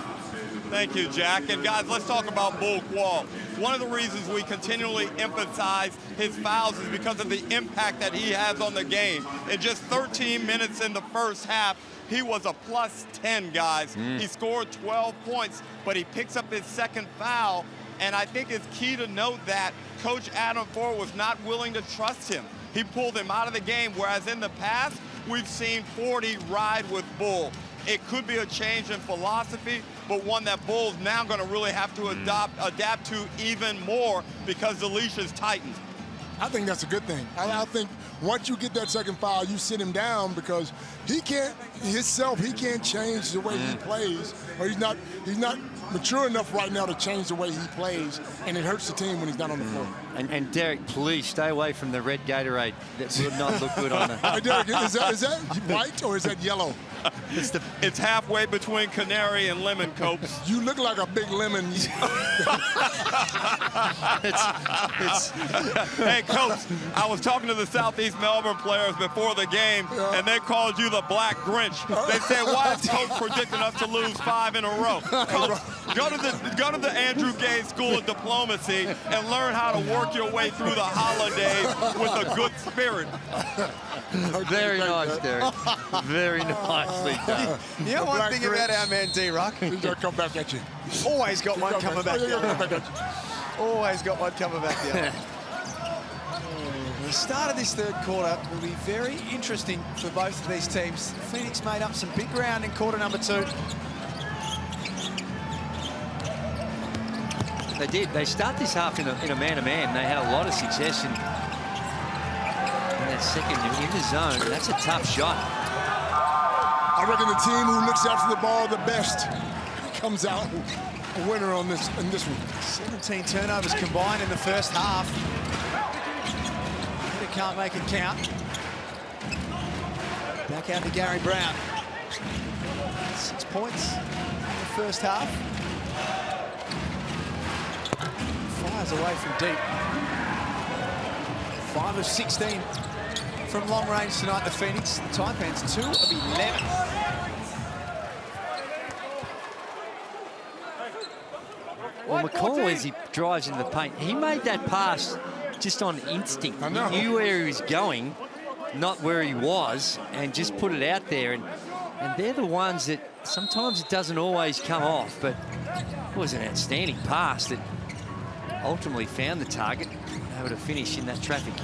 Thank you, Jack. And guys, let's talk about Bull Quall. One of the reasons we continually emphasize his fouls is because of the impact that he has on the game. In just 13 minutes in the first half, he was a +10, guys. He scored 12 points, but he picks up his second foul. And I think it's key to note that Coach Adam Ford was not willing to trust him. He pulled him out of the game, whereas in the past, we've seen 40 ride with Bull. It could be a change in philosophy, but one that Bull's now going to really have to adapt to even more because the leash is tightened. I think that's a good thing. I think once you get that second foul, you sit him down because he can't change the way he plays, or he's not mature enough right now to change the way he plays, and it hurts the team when he's not on the floor. And Derek, please stay away from the red Gatorade. That would not look good on it. Hey, Derek, is that white or is that yellow? It's halfway between canary and lemon, Copes. You look like a big lemon. Hey, Copes, I was talking to the Southeast Melbourne players before the game, and they called you the Black Grinch. They said, why is Coach predicting us to lose 5 in a row? Coach, go to the Andrew Gay School of Diplomacy and learn how to work your way through the holidays with a good spirit. Very nice, Derek. Very nicely done. You know one thing about our man D-Ruck? He's going to come back at you. Always got one coming back the other. Always got one coming back the other. The start of this third quarter will be very interesting for both of these teams. Phoenix made up some big ground in quarter number 2. They did. They start this half in a man-to-man. They had a lot of success in that second in the zone. That's a tough shot. I reckon the team who looks after the ball the best comes out a winner in this one. 17 turnovers combined in the first half. But it can't make it count. Back out to Gary Brown. 6 points in the first half. Fires away from deep. 5 of 16 from long range tonight, the Phoenix. The Taipans 2 of 11. Well, McCall, as he drives into the paint, he made that pass just on instinct. He knew where he was going, not where he was, and just put it out there. And they're the ones that sometimes it doesn't always come off, but it was an outstanding pass that ultimately found the target, able to finish in that traffic.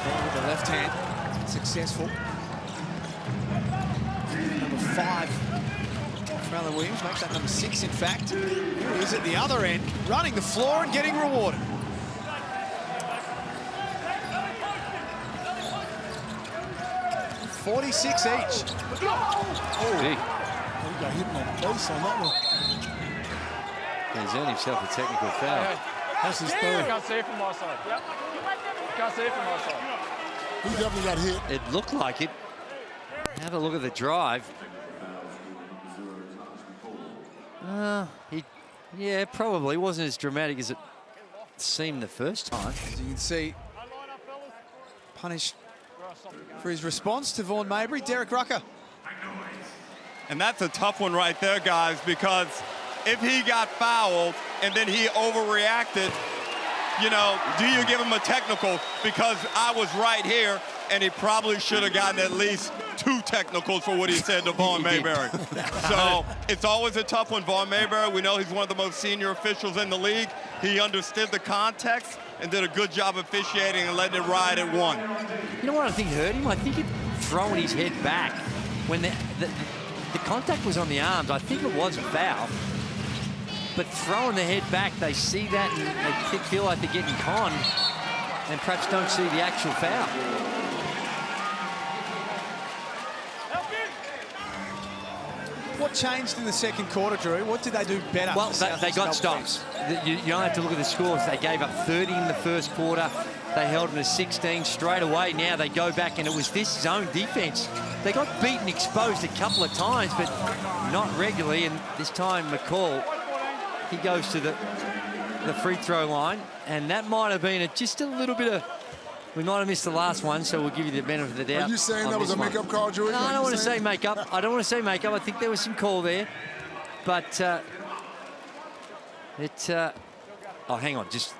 With the left hand, successful. Number 5, Frelon Williams makes that number 6, in fact. Here he is at the other end, running the floor and getting rewarded. $46 each. Oh, he got hit in the face on that one. He's earned himself a technical foul. That's his third. Can't see it from my side. Yep. Can't see it from my side. He definitely got hit. It looked like it. Have a look at the drive. Yeah, probably wasn't as dramatic as it seemed the first time. As you can see, punished for his response to Vaughan Mabry, Derek Rucker. And that's a tough one right there, guys, because if he got fouled and then he overreacted, you know, do you give him a technical? Because I was right here, and he probably should have gotten at least 2 technicals for what he said to Vaughan Mayberry. So it's always a tough one. Vaughan Mayberry, we know he's one of the most senior officials in the league. He understood the context and did a good job officiating and letting it ride at 1. You know what I think hurt him? I think he'd thrown his head back. When the contact was on the arms, I think it was a foul. But throwing the head back, they see that and they feel like they're getting conned and perhaps don't see the actual foul. What changed in the second quarter, Drew? What did they do better? Well, they got stops. You don't have to look at the scores. They gave up 30 in the first quarter. They held them to 16 straight away. Now they go back, and it was this zone defense. They got beaten, exposed a couple of times, but not regularly. And this time, McCall, he goes to the free throw line, and that might have been just a little bit of. We might have missed the last one, so we'll give you the benefit of the doubt. Are you saying that was a makeup call, Jordan? No, I don't want to say makeup. I don't want to say makeup. I think there was some call there, but oh, hang on, this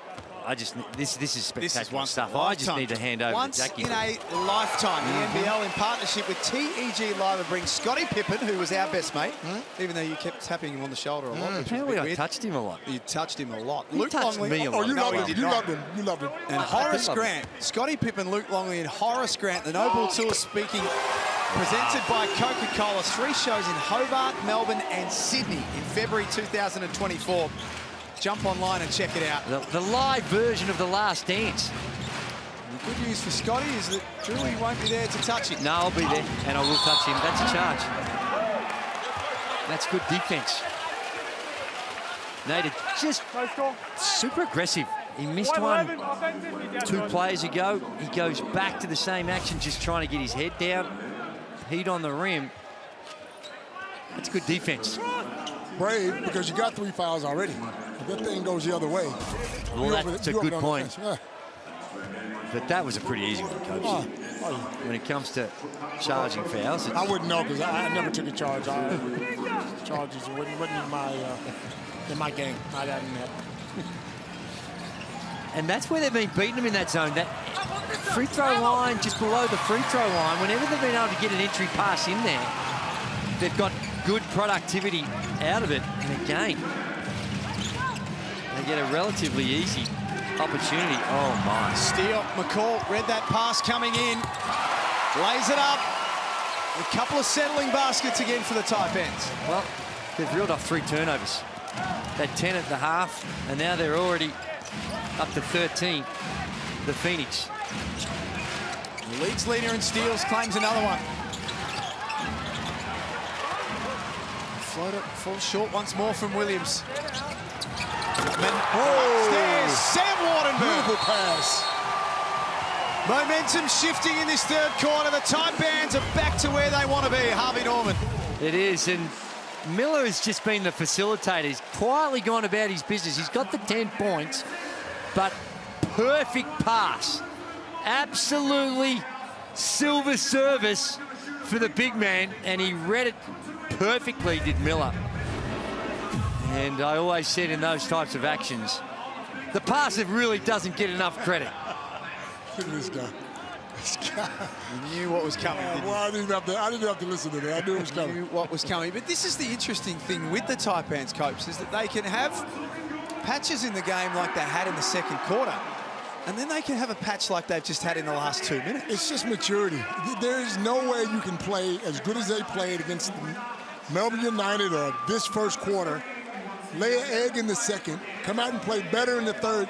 is spectacular stuff. I just need to hand over to Jackie. Once in a lifetime, the NBL in partnership with TEG Live brings Scottie Pippen, who was our best mate, even though you kept tapping him on the shoulder a lot. Apparently I touched him a lot. You touched him a lot. You touched me a lot. Oh, you loved him. You loved him. You loved him. And Horace Grant, Scottie Pippen, Luke Longley, and Horace Grant, the Noble Tour speaking, presented by Coca-Cola. 3 shows in Hobart, Melbourne, and Sydney in February 2024. Jump online and check it out. The live version of The Last Dance. The good news for Scotty is that Drew won't be there to touch him. No, I'll be there, and I will touch him. That's a charge. That's good defense. Nader just super aggressive. He missed one 2 plays ago. He goes back to the same action, just trying to get his head down. Heat on the rim. That's good defense. Brave, because you got 3 fouls already. If that thing goes the other way. Well, that's a good point. Yeah. But that was a pretty easy one, Coach. When it comes to charging fouls. I wouldn't know, because I never took a charge. Charges wasn't in my game. I didn't have. And that's where they've been beating them in that zone. That free throw line, just below the free throw line, whenever they've been able to get an entry pass in there, they've got good productivity out of it in a game. They get a relatively easy opportunity. Oh, my. Steele, McCall read that pass coming in. Lays it up. A couple of settling baskets again for the Taipans. Well, they've reeled off 3 turnovers. They're 10 at the half, and now they're already up to 13, the Phoenix. The league's leader in steals claims another one. Floater falls short once more from Williams. Upstairs, Sam Wardenberg. Beautiful pass. Momentum shifting in this third quarter. The Taipans are back to where they want to be. Harvey Norman. It is, and Miller has just been the facilitator. He's quietly gone about his business. He's got the 10 points, but perfect pass. Absolutely silver service for the big man, and he read it perfectly, did Miller. And I always said in those types of actions, the passer really doesn't get enough credit. Look at this guy. This guy. You knew what was coming. Well, I didn't have to listen to that. I knew it was coming. You knew what was coming. But this is the interesting thing with the Taipans, Copes, is that they can have patches in the game like they had in the second quarter, and then they can have a patch like they've just had in the last 2 minutes. It's just maturity. There is no way you can play as good as they played against Melbourne United or this first quarter, lay an egg in the second, come out and play better in the third.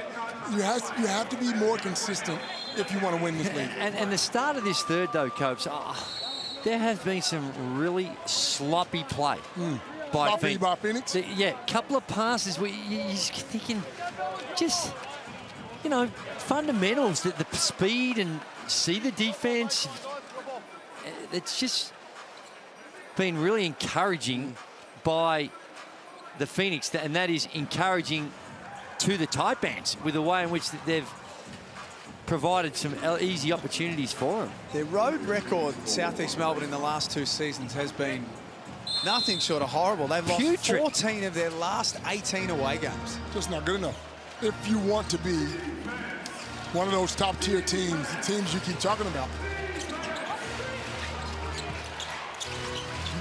You have to be more consistent if you want to win this league. And the start of this third, though, Copes, there has been some really sloppy play by Phoenix. Yeah, a couple of passes where you're thinking, just, you know, fundamentals, the speed and see the defense. It's just been really encouraging by the Phoenix, and that is encouraging to the Taipans with the way in which they've provided some easy opportunities for them. Their road record, Southeast Melbourne, in the last 2 seasons has been nothing short of horrible. They've lost 14 of their last 18 away games. Just not good enough. If you want to be one of those top-tier teams, the teams you keep talking about.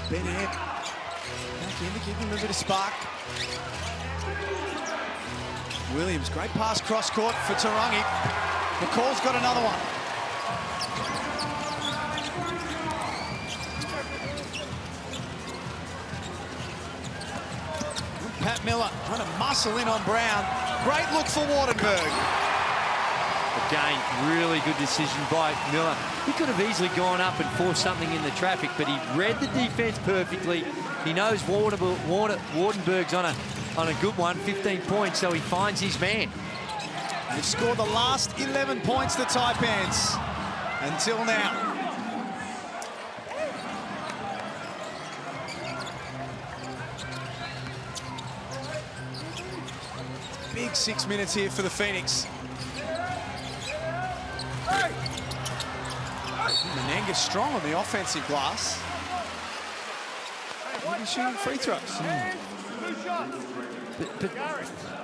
Bennett back in to give him a bit of spark. Williams, great pass cross-court for Tarangi. McCall's got another one. Pat Miller trying to muscle in on Brown. Great look for Wardenberg. Again, really good decision by Miller. He could have easily gone up and forced something in the traffic, but he read the defense perfectly, He knows Wardenberg's on a good one, 15 points, so he finds his man. They've scored the last 11 points, the Taipans, until now. Big 6 minutes here for the Phoenix. Menenga strong on the offensive glass. Maybe shooting free throws.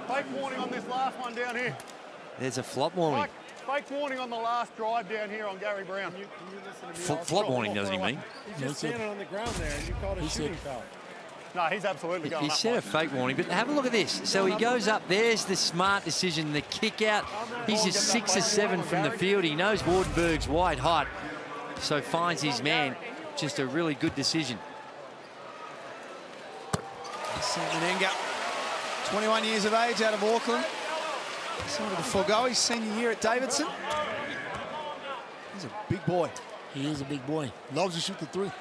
Fake warning on this last one down here. There's a flop warning. Fake warning on the last drive down here on Gary Brown. Flop warning, doesn't he mean? He's just standing on the ground there and you called a shooting foul. No, he's absolutely going He up. said a fake warning, but have a look at this. So he goes up. There's the smart decision, the kick out. He's just 6 or 7 from the field. He knows Wardenberg's wide hot, so finds his man. Just a really good decision. Menenga, 21 years of age, out of Auckland. Sort of the forego his senior year at Davidson. He's a big boy. He is a big boy. Loves to shoot the three.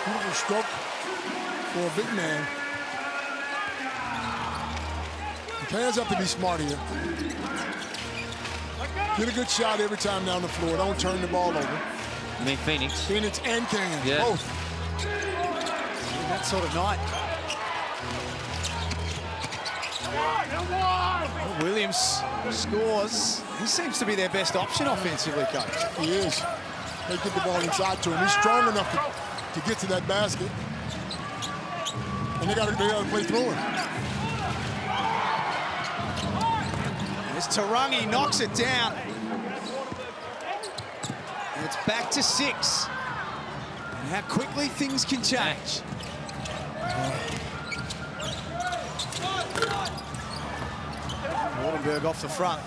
Beautiful stroke for a big man. The Cairns have to be smart here. Get a good shot every time down the floor. Don't turn the ball over. You mean Phoenix? Phoenix and Cairns, yeah. Both. That sort of night. Williams scores. He seems to be their best option offensively, coach. He is. They get the ball inside to him. He's strong enough to get to that basket. And they got to play through him. As Tarangi knocks it down. And it's back to 6. And how quickly things can change. Wardenberg off the front.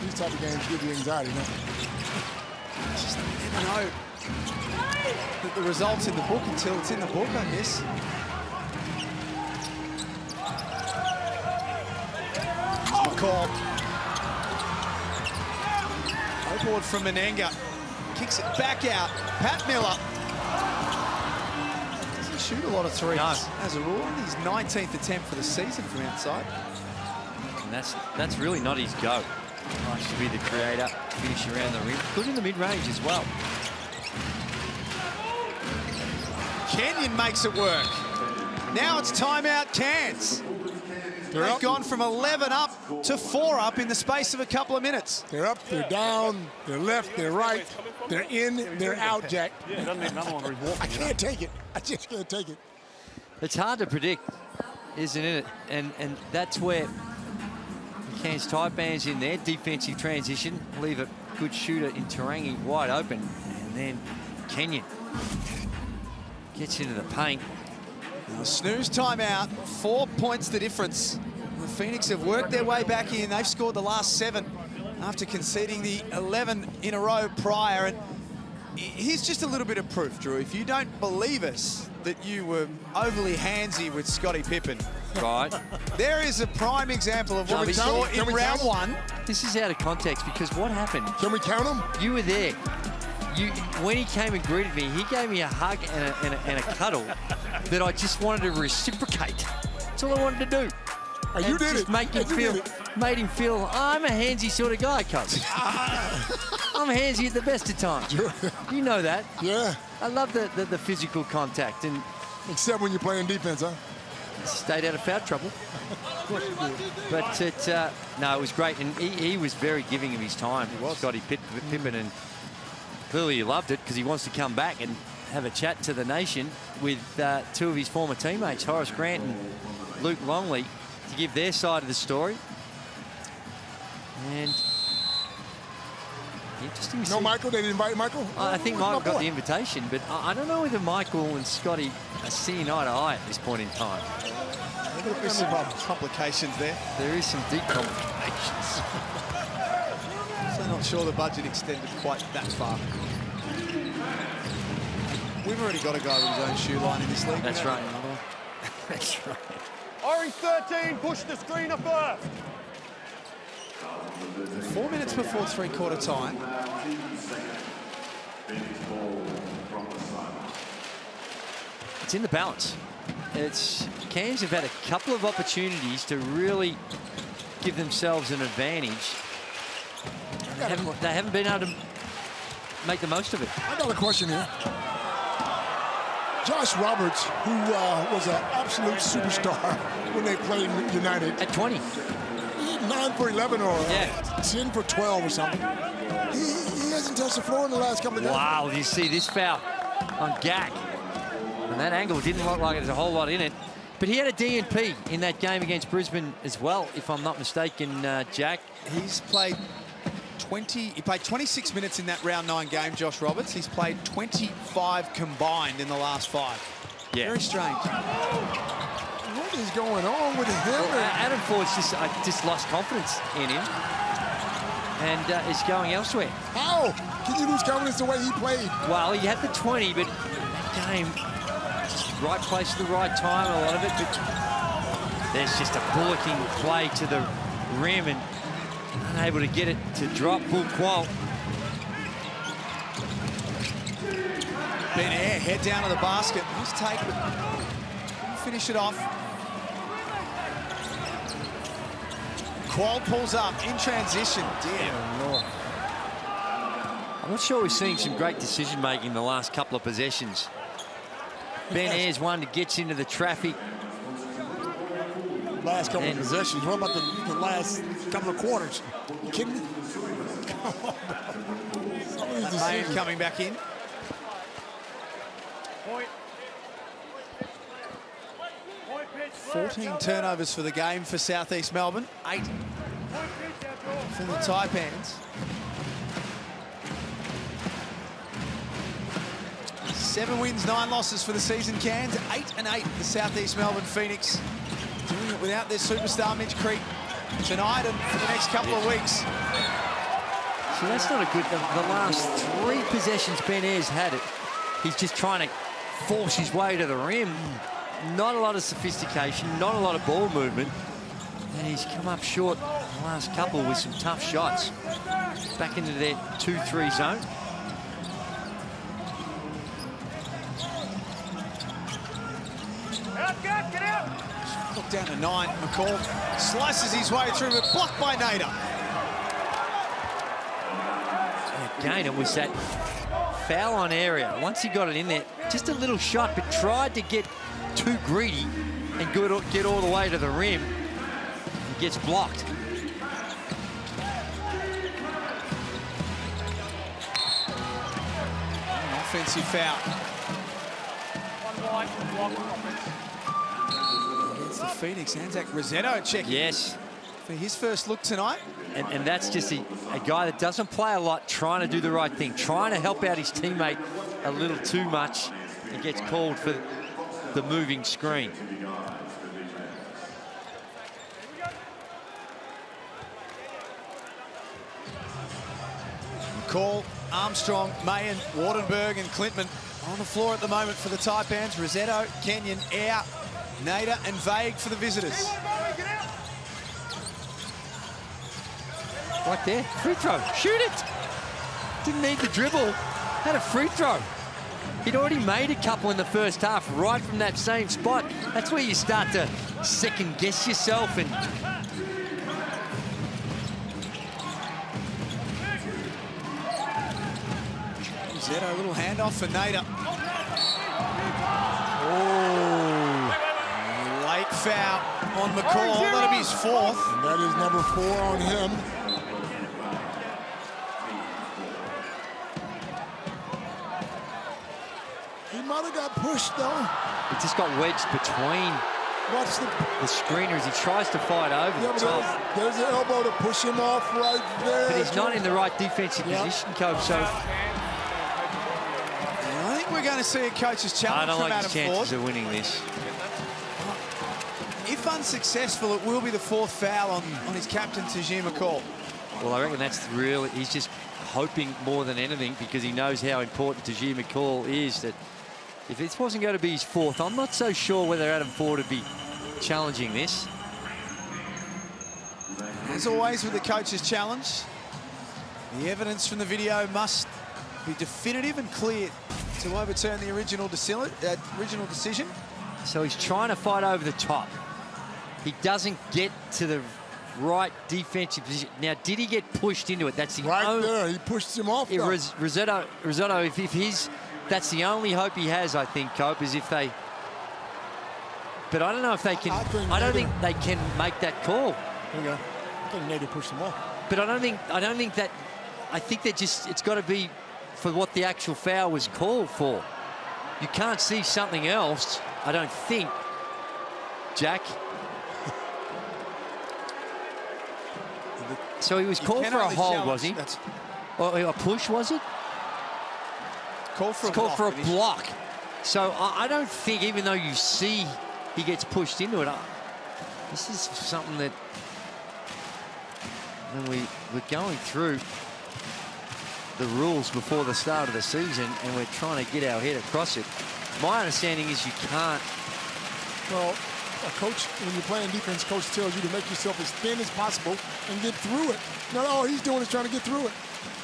These type of games give you anxiety, don't they? Just never know that the result's in the book until it's in the book, I guess. McCall. No board from Menenga. Kicks it back out. Pat Miller. Doesn't shoot a lot of threes. No. As a rule, his 19th attempt for the season from outside. And that's really not his go. Likes to be the creator, finish around the rim. Good in the mid-range as well. Kenyon makes it work. Now it's timeout Cairns. They've gone from 11 up to 4 up in the space of a couple of minutes. They're up, they're down, they're left, they're right, they're in, they're out, Jack. Yeah, doesn't need another one. I can't take it. I just can't take it. It's hard to predict, isn't it? And that's where the Cairns Taipans in their defensive transition leave a good shooter in Tarangi wide open. And then Kenyon gets into the paint. Now, snooze timeout, 4 points the difference. The Phoenix have worked their way back in. They've scored the last 7 after conceding the 11 in a row prior. And here's just a little bit of proof, Drew. If you don't believe us that you were overly handsy with Scottie Pippen, right? There is a prime example of what we saw in round 1. This is out of context because what happened? Can we count them? You were there. When he came and greeted me, he gave me a hug and a cuddle that I just wanted to reciprocate. That's all I wanted to do. Oh, you did it. Made him feel I'm a handsy sort of guy, coach. I'm handsy at the best of times. You know that. Yeah. I love the physical contact. And except when you're playing defense, huh? Stayed out of foul trouble. But no, it was great. And he was very giving of his time, Scottie Pippen. And clearly he loved it because he wants to come back and have a chat to the nation with 2 of his former teammates, Horace Grant and Luke Longley, to give their side of the story. And interesting to see. No, Michael? They didn't invite Michael? I think Michael got the invitation, but I don't know whether Michael and Scotty are seeing eye to eye at this point in time. There's some complications there. There is some deep complications. So not sure the budget extended quite that far. We've already got a guy with his own shoe line in this league. That's right. That's right. Orange 13, push the screener first. 4 minutes before 3/4 time. It's in the balance. Cairns have had a couple of opportunities to really give themselves an advantage. They haven't been able to make the most of it. I got a question here. Josh Roberts, who was an absolute superstar when they played United. At 20. 9 for 11 or 10 for 12 or something. He hasn't touched the floor in the last couple of games. Wow, you see this foul on Gak. And that angle didn't look like there's a whole lot in it. But he had a DNP in that game against Brisbane as well, if I'm not mistaken, Jack. He's played 26 minutes in that round 9 game, Josh Roberts. He's played 25 combined in the last 5. Yeah. Very strange. What is going on with him? Well, Adam Ford's just lost confidence in him and is going elsewhere. How can you lose confidence the way he played? Well, he had the 20, but that game, right place at the right time, a lot of it, but there's just a bullocking play to the rim and unable to get it to drop. Bull Qual. Ben Air, head down to the basket. Nice take, but couldn't finish it off. Qual pulls up in transition. Dear Lord. I'm not sure we're seeing some great decision-making in the last couple of possessions. Ben Air's one that gets into the traffic. Last couple of possessions. What about the last couple of quarters? You kidding me? Mayan coming back in. Point. 14 turnovers for the game for South East Melbourne. 8 for the Taipans. 7 wins, 9 losses for the season. Cairns 8-8. The South East Melbourne Phoenix doing it without their superstar Mitch Creek tonight and for the next couple of weeks. So that's not a good. The last 3 possessions Ben Air's had it. He's just trying to force his way to the rim. Not a lot of sophistication, not a lot of ball movement. And he's come up short in the last couple with some tough shots. Back into their 2-3 zone. Get out! Look down to 9. McCall slices his way through, but blocked by Nader. Again, it was that foul on area. Once he got it in there, just a little shot, but tried to get too greedy and get all the way to the rim. He gets blocked. An offensive foul. One wide, block, offense. Against the Phoenix, Anzac Rossetto checking. Yes. For his first look tonight. And that's just a guy that doesn't play a lot, trying to do the right thing, trying to help out his teammate a little too much, and gets called for the moving screen. McCall, Armstrong, Mayan, Wardenberg and Clintman on the floor at the moment for the Taipans. Rossetto, Kenyon, Air, Nader and Vague for the visitors. Right there, free throw, shoot it! Didn't need the dribble, had a free throw. He'd already made a couple in the first half, right from that same spot. That's where you start to second guess yourself and Rossetto, a little handoff for Nader. Oh, late foul on McCall. That'll be his 4th. And that is number 4 on him. He might have got pushed, though. he just got wedged between the screener as he tries to fight over the top. There's an elbow to push him off right there. But he's not in the right defensive position, Coach, so I think we're going to see a coach's challenge I don't from like Adam his chances Ford. of winning this. If unsuccessful, it will be the 4th foul on his captain, Tajir McCall. Well, I reckon that's really, he's just hoping more than anything because he knows how important Tajir McCall is, that if this wasn't going to be his 4th, I'm not so sure whether Adam Ford would be challenging this. As always with the coach's challenge, the evidence from the video must be definitive and clear to overturn the original decision. So he's trying to fight over the top. He doesn't get to the right defensive position. Now, did he get pushed into it? That's the only... there, he pushed him off. Risotto, if he's... That's the only hope he has, I think, Cope, is if they... But I don't know if they can... I don't think they can make that call. There you go. I think Nader pushed him off. But I don't think that... I think they're just... It's got to be for what the actual foul was called for. You can't see something else, I don't think, Jack. So he was called for a hold, was he? Or a push, was it? Called for a block. So I don't think, even though you see he gets pushed into it, this is something that when we're going through the rules before the start of the season and we're trying to get our head across it. My understanding is you can't. Well, a coach, when you're playing defense, coach tells you to make yourself as thin as possible and get through it. No, all he's doing is trying to get through it.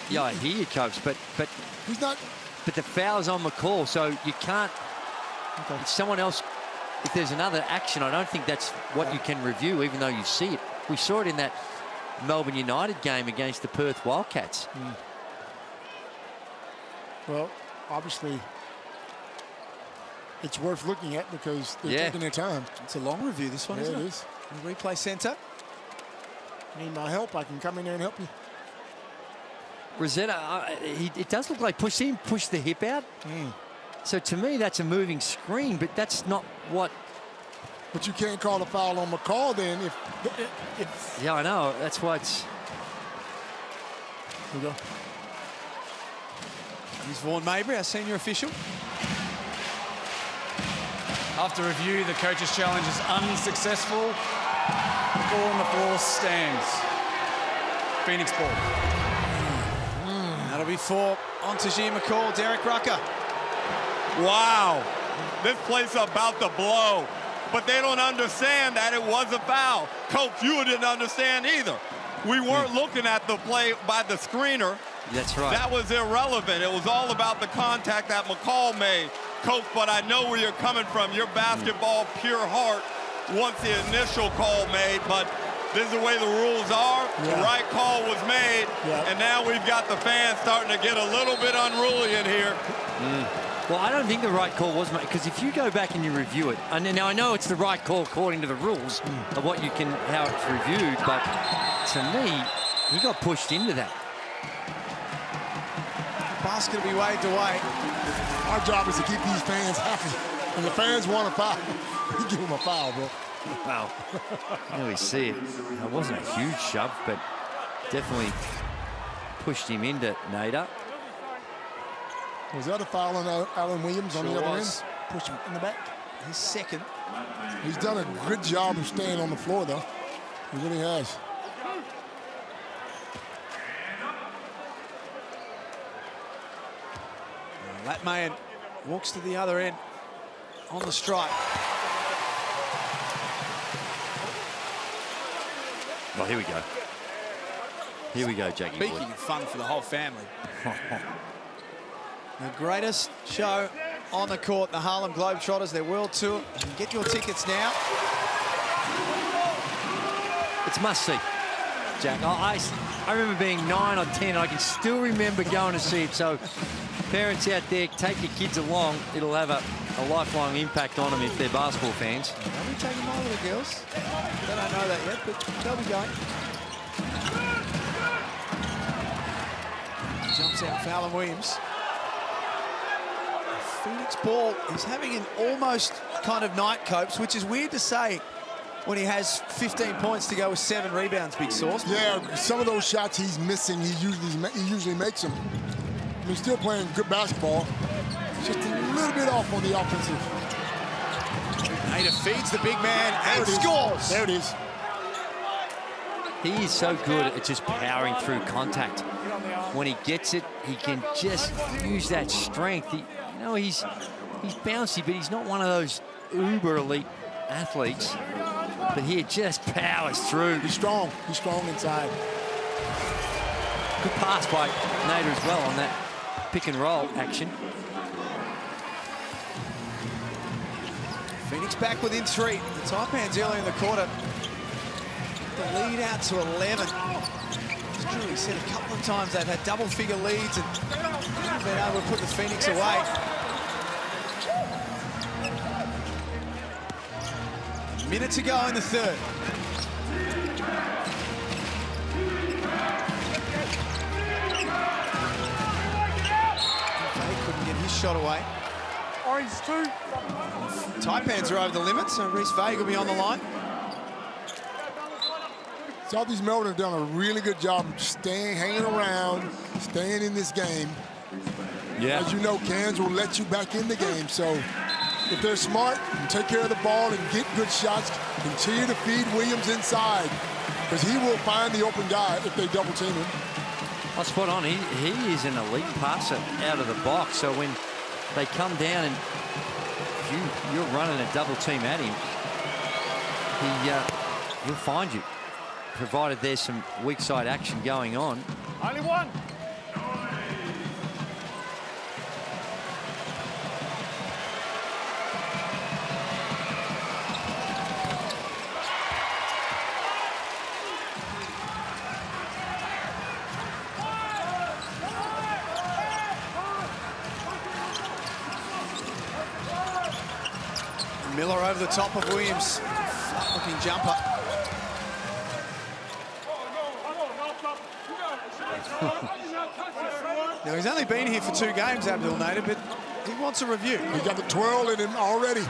Yeah, I hear you, Coach, but he's not. But the foul's on McCall, so you can't. Okay. If someone else, if there's another action, I don't think that's what you can review, even though you see it. We saw it in that Melbourne United game against the Perth Wildcats. Well, obviously, it's worth looking at because they're taking their time. It's a long review, this one, isn't it? It is. In the replay center. Need my help? I can come in there and help you. Rosetta, it does look like push the hip out. So to me, that's a moving screen, but that's not what. But you can't call a foul on McCall then if yeah, I know. That's why it's. Here we go. Here's Vaughan Mabry, our senior official. After review, the coach's challenge is unsuccessful. The ball on the floor stands. Phoenix ball. That'll be for Tajir McCall, Derek Rucker. Wow, this place about to blow. But they don't understand that it was a foul. Coach, you didn't understand either. We weren't looking at the play by the screener. That's right. That was irrelevant. It was all about the contact that McCall made. Coach, but I know where you're coming from. Your basketball pure heart wants the initial call made, but this is the way the rules are. The right call was made, and now we've got the fans starting to get a little bit unruly in here. Well, I don't think the right call was made, because if you go back and you review it, and now I know it's the right call according to the rules of what you can, how it's reviewed, but to me, he got pushed into that. Basket will be waved away. Our job is to keep these fans happy. And the fans want a foul. You give them a foul, bro. Wow. You really see it. It wasn't a huge shove, but definitely pushed him into Nader. Was that a foul on Alan Williams on the other end? Push him in the back. His second. He's done a good job of staying on the floor, though. He really has. Latmayan walks to the other end on the stripe. Well, here we go. Here we go, Jackie. Speaking of fun for the whole family. The greatest show on the court, the Harlem Globetrotters, their World Tour. You can get your tickets now. It's must-see, Jack. I remember being 9 or 10. I can still remember going to see it. So parents out there, take your kids along. It'll have a lifelong impact on them if they're basketball fans. They'll be taking my little girls. They don't know that yet, but they'll be going. Jumps out Fallon Williams. Phoenix ball is having an almost kind of night, Copes, which is weird to say when he has 15 points to go with 7 rebounds, Big Sauce. Yeah, some of those shots he's missing, he usually makes them. He's still playing good basketball. Just a little bit off on the offensive. Nader feeds the big man and scores. There it is. He is so good at just powering through contact. When he gets it, he can just use that strength. You know, he's bouncy, but he's not one of those uber elite athletes. But he just powers through. He's strong. He's strong inside. Good pass by Nader as well on that pick and roll action. Phoenix back within 3. The Taipans early in the quarter. The lead out to 11. As Drew said a couple of times, they've had double-figure leads and haven't been able to put the Phoenix away. Minute to go in the third. They couldn't get his shot away. Orange 2. Taipans are over the limit, so Reece Vague will be on the line. Southeast Melbourne have done a really good job of staying, hanging around, staying in this game. Yeah. As you know, Cairns will let you back in the game. So if they're smart and take care of the ball and get good shots, continue to feed Williams inside, because he will find the open guy if they double team him. Oh, spot on. He is an elite passer out of the box. So when they come down and you're running a double team at him, he'll find you, provided there's some weak side action going on. Only one. Miller over the top of Williams. Flat-looking jumper. Now, he's only been here for 2 games, Abdul Nader, but he wants a review. He's got the twirl in him already.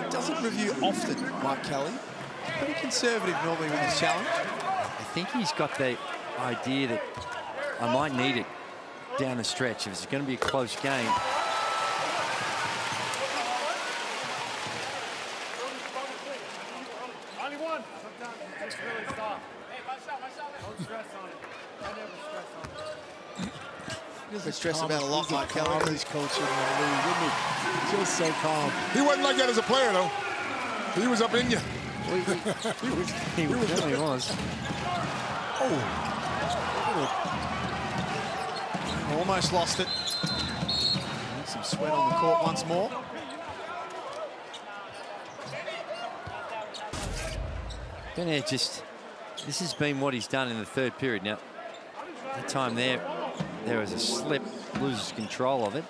He doesn't review often, Mike Kelly. Pretty conservative normally with his challenge. I think he's got the idea that I might need it down the stretch if it's going to be a close game. Only one. Just really stop. Hey, don't stress on it. I never stress on it. He doesn't stress about a lot, Mike Kelly. He's coaching in the league, isn't he? Just so calm. He wasn't like that as a player, though. He was up in you. He really was. Oh. Almost lost it. Some sweat on the court once more. Benair just, this has been what he's done in the third period. Now, that time there was a slip, loses control of it.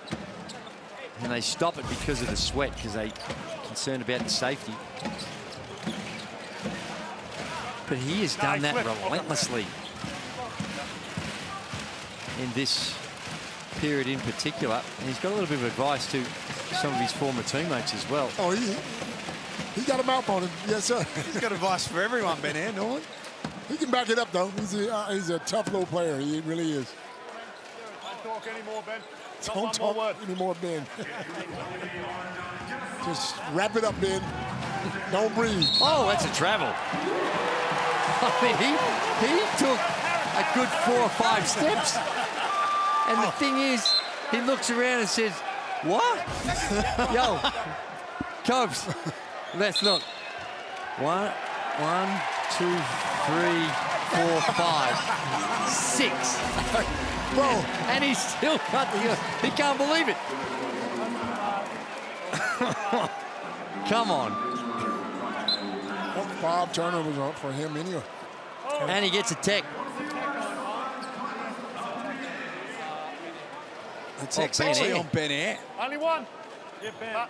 And they stop it because of the sweat, because they're concerned about the safety. But he has done that relentlessly in this period in particular. And he's got a little bit of advice to some of his former teammates as well. Oh, he got a mouth on him. Yes, sir. He's got advice for everyone, Benair, Norland. He can back it up, though. He's a tough little player. He really is. Don't talk anymore, Ben. Don't talk anymore, Ben. Just wrap it up, Ben. Don't breathe. Oh, that's a travel. I mean, he took a good 4 or 5 steps. And the thing is, he looks around and says, what? Yo, Cubs, let's look. 1, 2, 3, 4, 5, 6. Bro. And he's still got the, he can't believe it. Come on. 5 turnovers for him anyway. And he gets a tech. The tech's actually on Benair. Only one. Get Ben.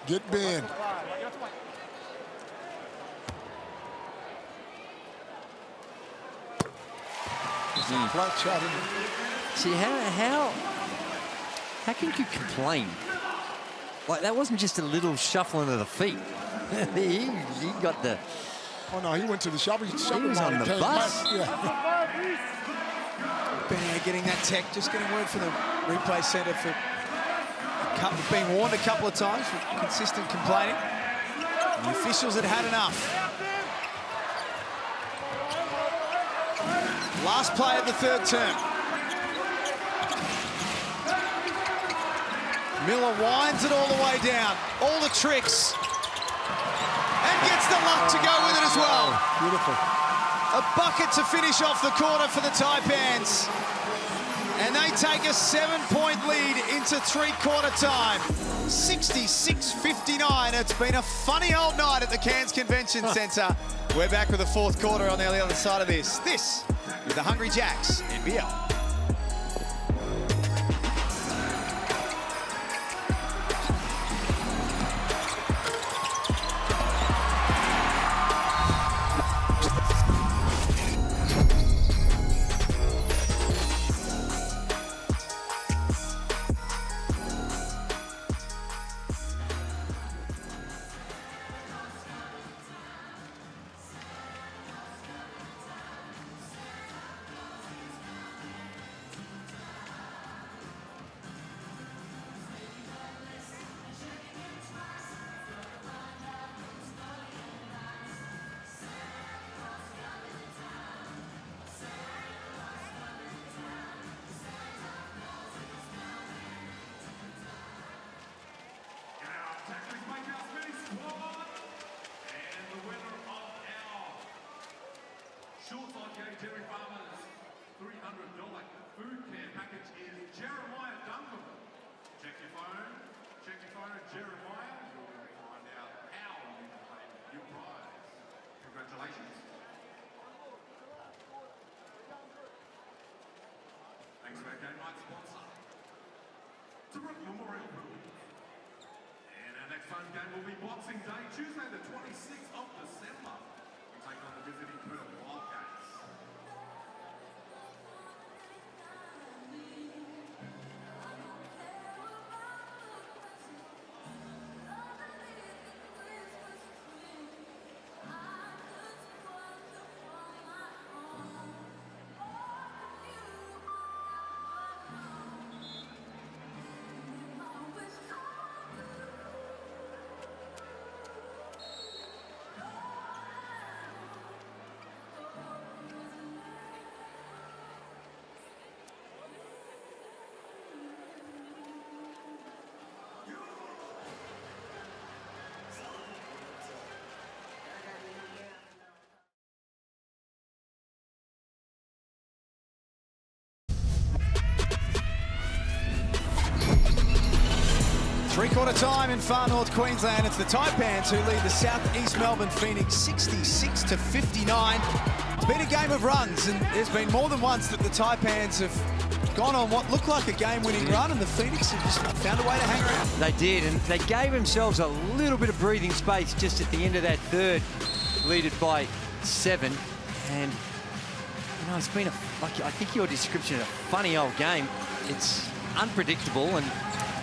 Get Ben. Flat shot in. See, how can you complain? Like, that wasn't just a little shuffling of the feet. he got the... Oh, no, he went to the shopping mall. He was on the bus. Benair getting that tech, just getting word from the replay centre for being warned a couple of times for consistent complaining. The officials had had enough. Last play of the third term. Miller winds it all the way down. All the tricks. And gets the luck to go with it as well. Beautiful. A bucket to finish off the quarter for the Taipans. And they take a 7-point lead into three-quarter time. 66-59. It's been a funny old night at the Cairns Convention Centre. We're back with the fourth quarter on the other side of this. This is the Hungry Jacks NBL. Dairy Farmers $300 food care package is Jeremiah Duncan. Check your phone at Jeremiah. You'll find out how you can claim your prize. Congratulations. Thanks to our game night sponsor, Taipans Memorial Brewing. And our next home game will be Boxing Day, Tuesday the 26th of December. We take on the visiting Perth Wildcats. Three-quarter time in far north Queensland. It's the Taipans who lead the Southeast Melbourne Phoenix 66-59. It's been a game of runs, and there's been more than once that the Taipans have gone on what looked like a game-winning run, and the Phoenix have just found a way to hang around. They did, and they gave themselves a little bit of breathing space just at the end of that third, lead it by 7. And, you know, it's been, like I think your description, a funny old game. It's unpredictable, and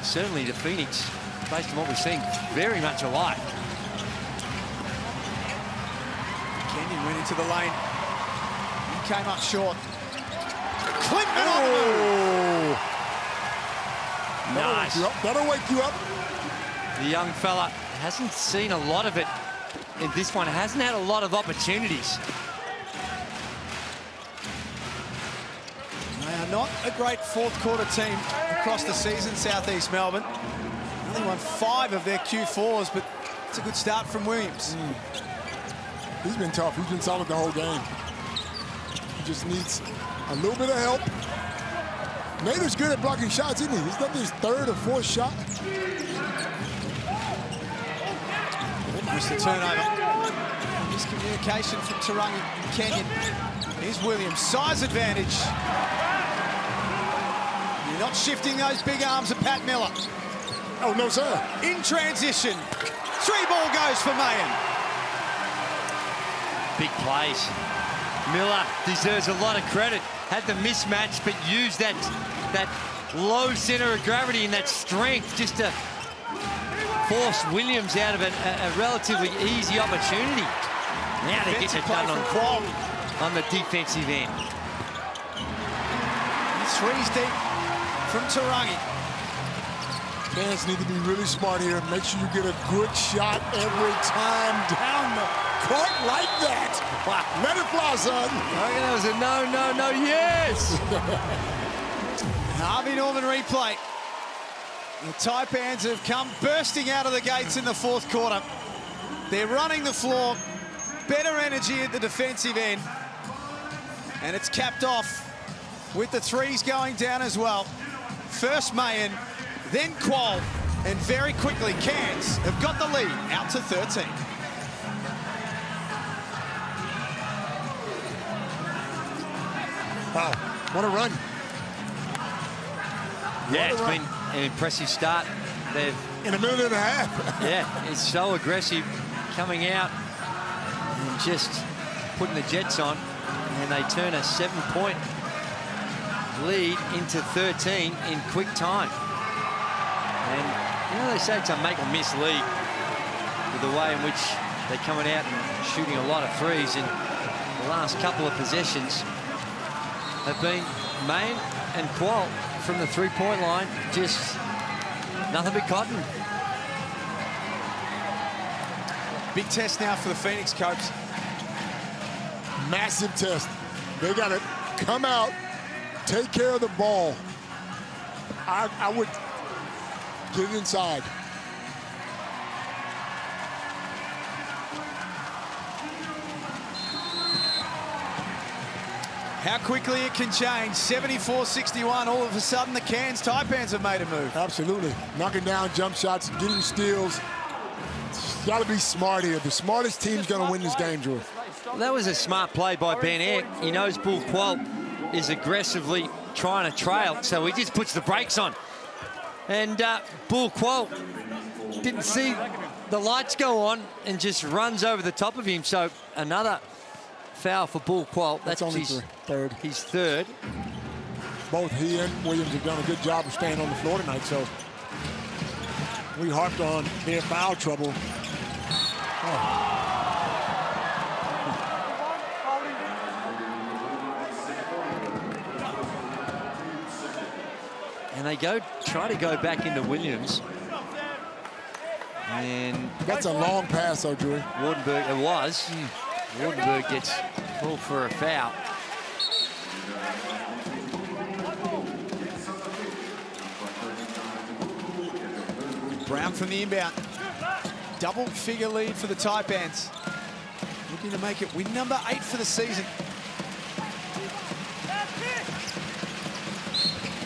certainly the Phoenix, based on what we've seen, very much alike. Kenyon went into the lane. He came up short. Clinton on the move. Nice. That'll wake you up. The young fella hasn't seen a lot of it in this one. Hasn't had a lot of opportunities. They are not a great fourth quarter team across the season, Southeast Melbourne. Only won 5 of their Q4s, but it's a good start from Williams. He's been tough. He's been solid the whole game. He just needs a little bit of help. Nader's good at blocking shots, isn't he? He's done his third or fourth shot. Missed the turnover. Miscommunication from Tarangi and Kenyon. Here's Williams. Size advantage. You're not shifting those big arms of Pat Miller. Oh, no, sir. In transition. 3 ball goes for Mayan. Big plays. Miller deserves a lot of credit. Had the mismatch, but used that low center of gravity and that strength just to force Williams out of a relatively easy opportunity. Now they're getting it done on the defensive end. 3's deep from Tarangi. Fans need to be really smart here. Make sure you get a good shot every time down the court like that. Wow. Let it fly, son. Okay, that was a no, yes. Harvey Norman replay. The Taipans have come bursting out of the gates in the fourth quarter. They're running the floor. Better energy at the defensive end. And it's capped off with the threes going down as well. First Mayen, then Qual, and very quickly Cairns have got the lead out to 13. Wow, what a run. Yeah, it's been an impressive start. They've in a minute and a half. Yeah, it's so aggressive coming out and just putting the Jets on, and they turn a 7-point lead into 13 in quick time. And you know, they say it's a make or miss league with the way in which they're coming out and shooting a lot of threes. And the last couple of possessions have been Mayen and Qual from the three-point line, just nothing but cotton. Big test now for the Phoenix Copes. Massive test. They got to come out, take care of the ball. I would get it inside. How quickly it can change. 74-61. All of a sudden, the Cairns Taipans have made a move. Absolutely. Knocking down jump shots, getting steals. It's got to be smart here. The smartest team's going to win this game, Drew. Well, that was a smart play by Ben Ant. He knows Bull Qual is aggressively trying to trail, so he just puts the brakes on. And Bull Qual didn't see the lights go on and just runs over the top of him. So another foul for Bull Qual. That's only his third. His third. Both he and Williams have done a good job of staying on the floor tonight, so we harped on their foul trouble. Oh. And they try to go back into Williams. And that's a long pass, though, Drew. Wardenberg, it was. Wardenberg gets called for a foul. Brown from the inbound. Double-figure lead for the Taipans. Looking to make it win number 8 for the season.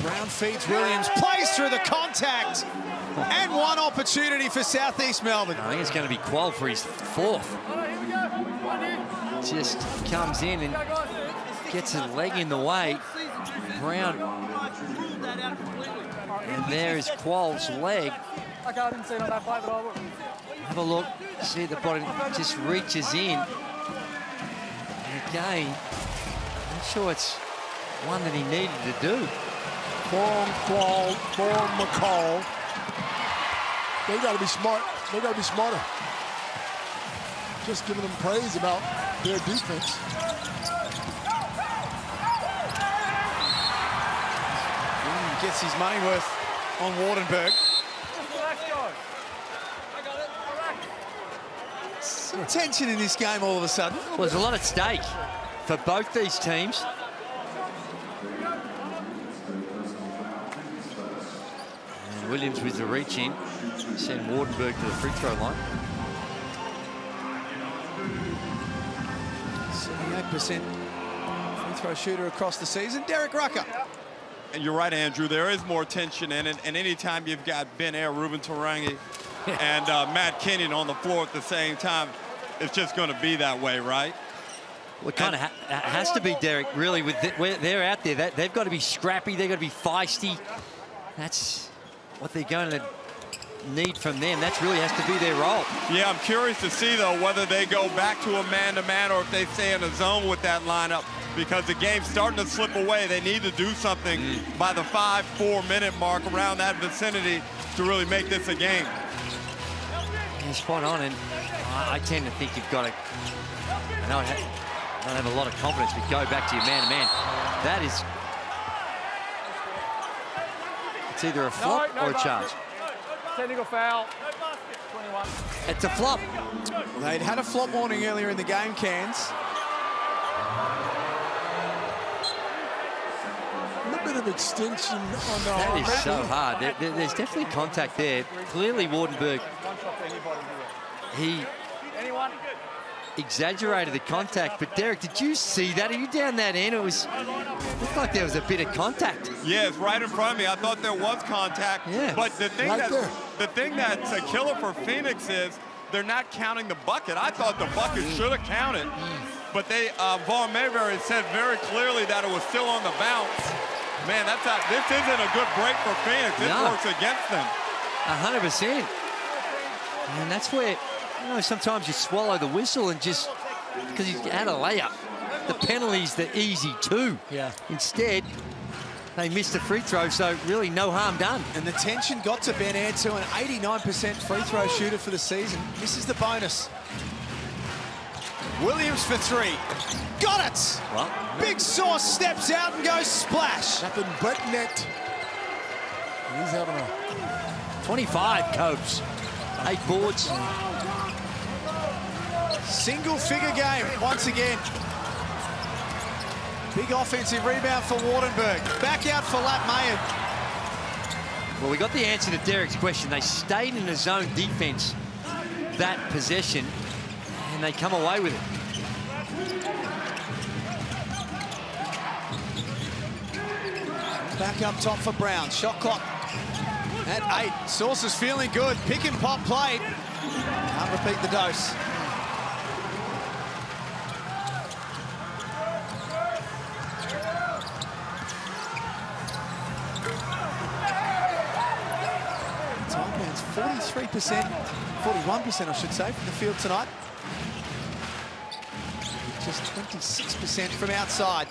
Brown feeds Williams, plays through the contact, and one opportunity for Southeast Melbourne. I think it's going to be Qual for his fourth. Just comes in and gets a leg in the way. Brown. And there is Qual's leg. Okay, I didn't see it on that play, but I will. Have a look, see the body just reaches in. And again, I'm not sure it's one that he needed to do. For Qual, for McCall. They got to be smart. They got to be smarter. Just giving them praise about their defense. Gets his money worth on Wardenberg. Some tension in this game all of a sudden. Well, there's a lot at stake for both these teams. And Williams with the reach in. Send Wardenberg to the free throw line. 78% free throw shooter across the season. Derek Rucker. And you're right, Andrew. There is more tension in it. And anytime you've got Ben Air, Ruben Tarangi, and Matt Kenyon on the floor at the same time, it's just going to be that way, right? Well, it kind of has to be, Derek, really, with where they're out there. They've got to be scrappy. They've got to be feisty. That's what they're going to need from them. That really has to be their role. Yeah, I'm curious to see, though, whether they go back to a man-to-man or if they stay in a zone with that lineup, because the game's starting to slip away. They need to do something by the 5-4 minute mark around that vicinity to really make this a game. Yeah, spot on, and I tend to think you've got to, I don't have a lot of confidence, but go back to your man-to-man. That is, it's either a flop or a charge. Technical foul. 21. It's a flop. They'd had a flop warning earlier in the game, Cairns. A little bit of extension on the That is so hard. There's definitely contact there. Clearly, Wardenberg, he Anyone? Exaggerated the contact, but Derek, did you see that? Are you down that end? It looked like there was a bit of contact. Yeah, it's right in front of me. I thought there was contact. Yeah. But the thing that's a killer for Phoenix is they're not counting the bucket. I thought the bucket should have counted. But they, Vaughn Mayberry said very clearly that it was still on the bounce. Man, this isn't a good break for Phoenix. This works against them. 100%. And that's where, you know, sometimes you swallow the whistle and just, because you had a layup. The penalty's the easy two. Yeah. Instead, they missed a free throw, so really no harm done. And the tension got to Ben Air to an 89% free throw shooter for the season. This is the bonus. Williams for three. Got it! Well, Big Sauce steps out and goes splash. Nothing but net. He's having a 25 Copes. 8 boards. Single figure game once again. Big offensive rebound for Wardenberg. Back out for Lap Mayer. Well, we got the answer to Derek's question. They stayed in a zone defense that possession, and they come away with it. Back up top for Brown. Shot clock at 8. Sauce is feeling good. Pick and pop played. Can't repeat the dose. Taipans 43%, 41% I should say, from the field tonight. Just 26% from outside.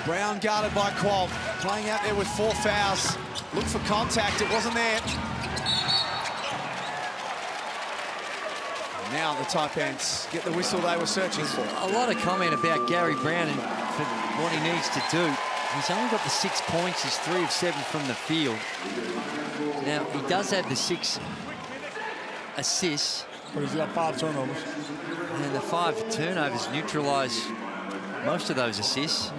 Brown guarded by Qual, playing out there with 4 fouls. Looked for contact, it wasn't there. Now the Taipans get the whistle they were searching for. A lot of comment about Gary Brown and for what he needs to do. He's only got the 6 points. He's 3 of 7 from the field. Now, he does have the 6 assists. But he's got 5 turnovers. And the 5 turnovers neutralise most of those assists.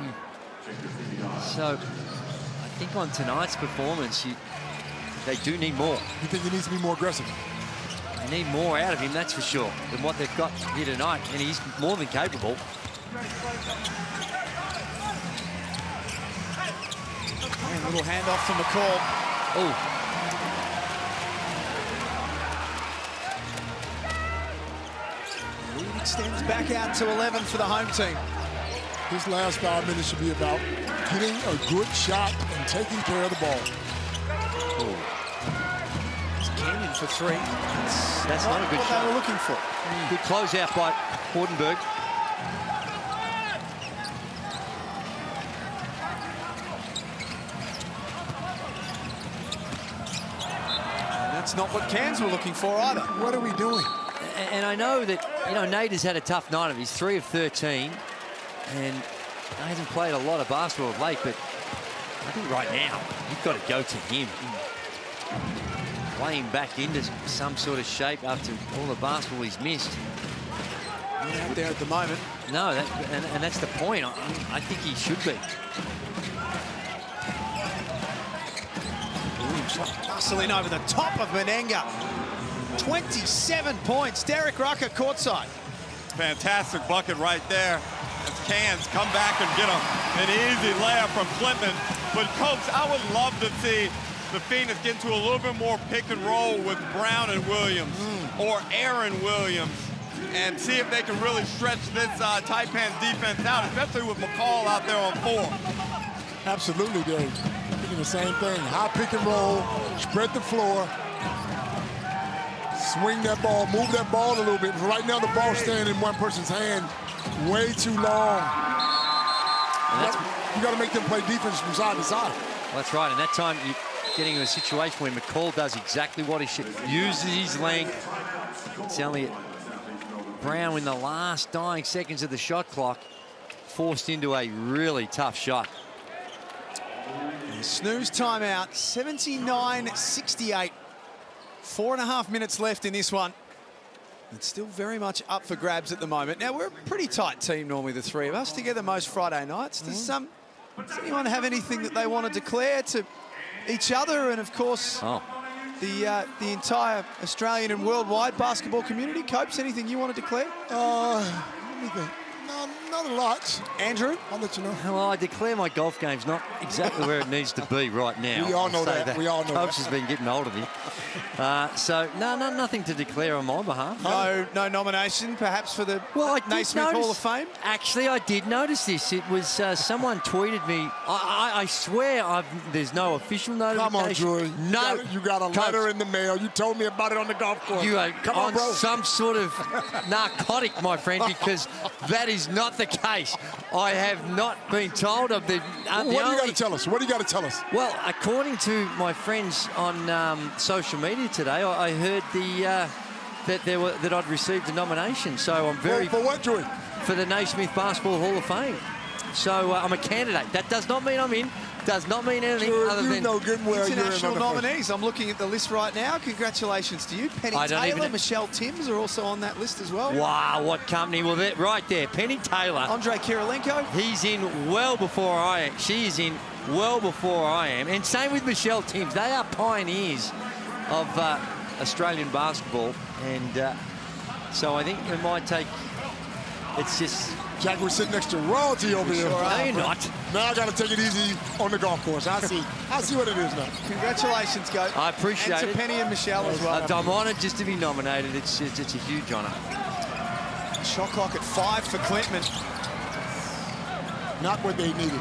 So, I think on tonight's performance, they do need more. You think he needs to be more aggressive? They need more out of him, that's for sure, than what they've got here tonight, and he's more than capable. And a little handoff from McCall. Oh. Lead extends back out to 11 for the home team. This last 5 minutes should be about getting a good shot and taking care of the ball. It's Canyon for 3. That's not a good what shot. they were looking for. Good closeout by Wardenberg. That's not what Cairns were looking for either. What are we doing? And I know that, you know, Nate has had a tough night of his 3 of 13. And he hasn't played a lot of basketball of late, but I think right now, you've got to go to him. Play him back into some sort of shape after all the basketball he's missed. Not out there at the moment. No, and that's the point. I think he should be. Hustling over the top of Menenga. 27 points. Derek Rucker courtside. Fantastic bucket right there. As Cairns come back and get an easy layup from Clinton. But, Coach, I would love to see the Phoenix get into a little bit more pick and roll with Brown and Williams or Aaron Williams and see if they can really stretch this Taipans defense out, especially with McCall out there on 4. Absolutely, Dave. Thinking the same thing. High pick and roll, spread the floor, swing that ball, move that ball a little bit. Right now, the ball's staying in one person's hand way too long. You got to make them play defense from side to side. Well, that's right, and that time you're getting in a situation where McCall does exactly what he should. Uses his length. It's only Brown in the last dying seconds of the shot clock, forced into a really tough shot. Snooze timeout, 79-68. 4.5 minutes left in this one. It's still very much up for grabs at the moment. Now, we're a pretty tight team normally, the three of us, together most Friday nights. Does anyone have anything that they want to declare to each other and, of course, the entire Australian and worldwide basketball community. Copes, anything you want to declare? Let me think. No, not a lot. Andrew? I'll let you know. Well, I declare my golf game's not exactly where it needs to be right now. We all know that. We all know Copes that. has been getting hold of me. So, no, nothing to declare on my behalf. No nomination, perhaps, for the Naismith Hall of Fame? Actually, I did notice this. It was someone tweeted me. I swear there's no official notification. Come on, Drew. No. You got a letter in the mail. You told me about it on the golf course. You are Come on, bro. some sort of narcotic, my friend, because that is not the case. I have not been told of the. What do you got to tell us? What do you got to tell us? Well, according to my friends on social media today, I heard that I'd received a nomination. So I'm very for what, Drew? For the Naismith Basketball Hall of Fame. So I'm a candidate. That does not mean I'm in. Does not mean anything other than good and well international nominees. I'm looking at the list right now. Congratulations to you. Penny Taylor, Michelle Timms are also on that list as well. Wow, what company? Well, right there, Penny Taylor. Andre Kirilenko. He's in well before I am. She is in well before I am. And same with Michelle Timms. They are pioneers of Australian basketball. And so I think we might take... It's just... Jack, we're sitting next to royalty over here. No, you're not. Now I got to take it easy on the golf course. I see what it is now. Congratulations, Goat. I appreciate it. it. And to Penny and Michelle as well. I'm honoured just to be nominated. It's a huge honour. Shot clock at 5 for Clinton. Not what they needed.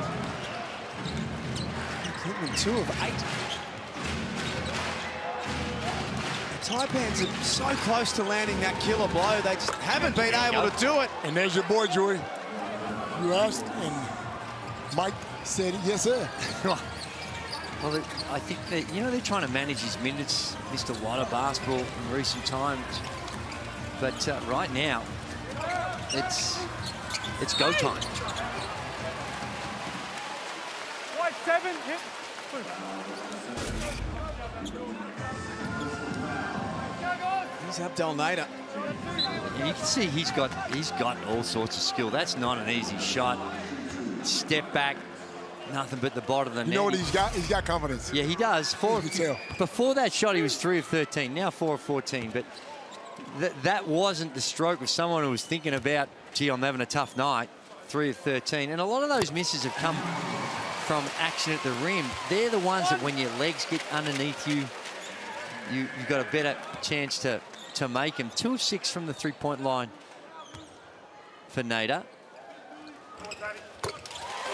Clinton 2 of 8. Taipans are so close to landing that killer blow. They just haven't been able to do it. And there's your boy, Joey. You asked, and Mike said, yes, sir. Well, I think that, they're trying to manage his minutes. Missed a lot of basketball in recent times. But right now, it's go time. White 7, hit. Here's Abdel Nader. And you can see he's got all sorts of skill. That's not an easy shot. Step back, nothing but the bottom of the net. You know what he's got? He's got confidence. Yeah, he does. Before that shot, he was 3 of 13. Now 4 of 14. But that wasn't the stroke of someone who was thinking about, gee, I'm having a tough night. 3 of 13. And a lot of those misses have come from action at the rim. They're the ones that when your legs get underneath you, you've got a better chance to make him. 2 of 6 from the three-point line for Nader.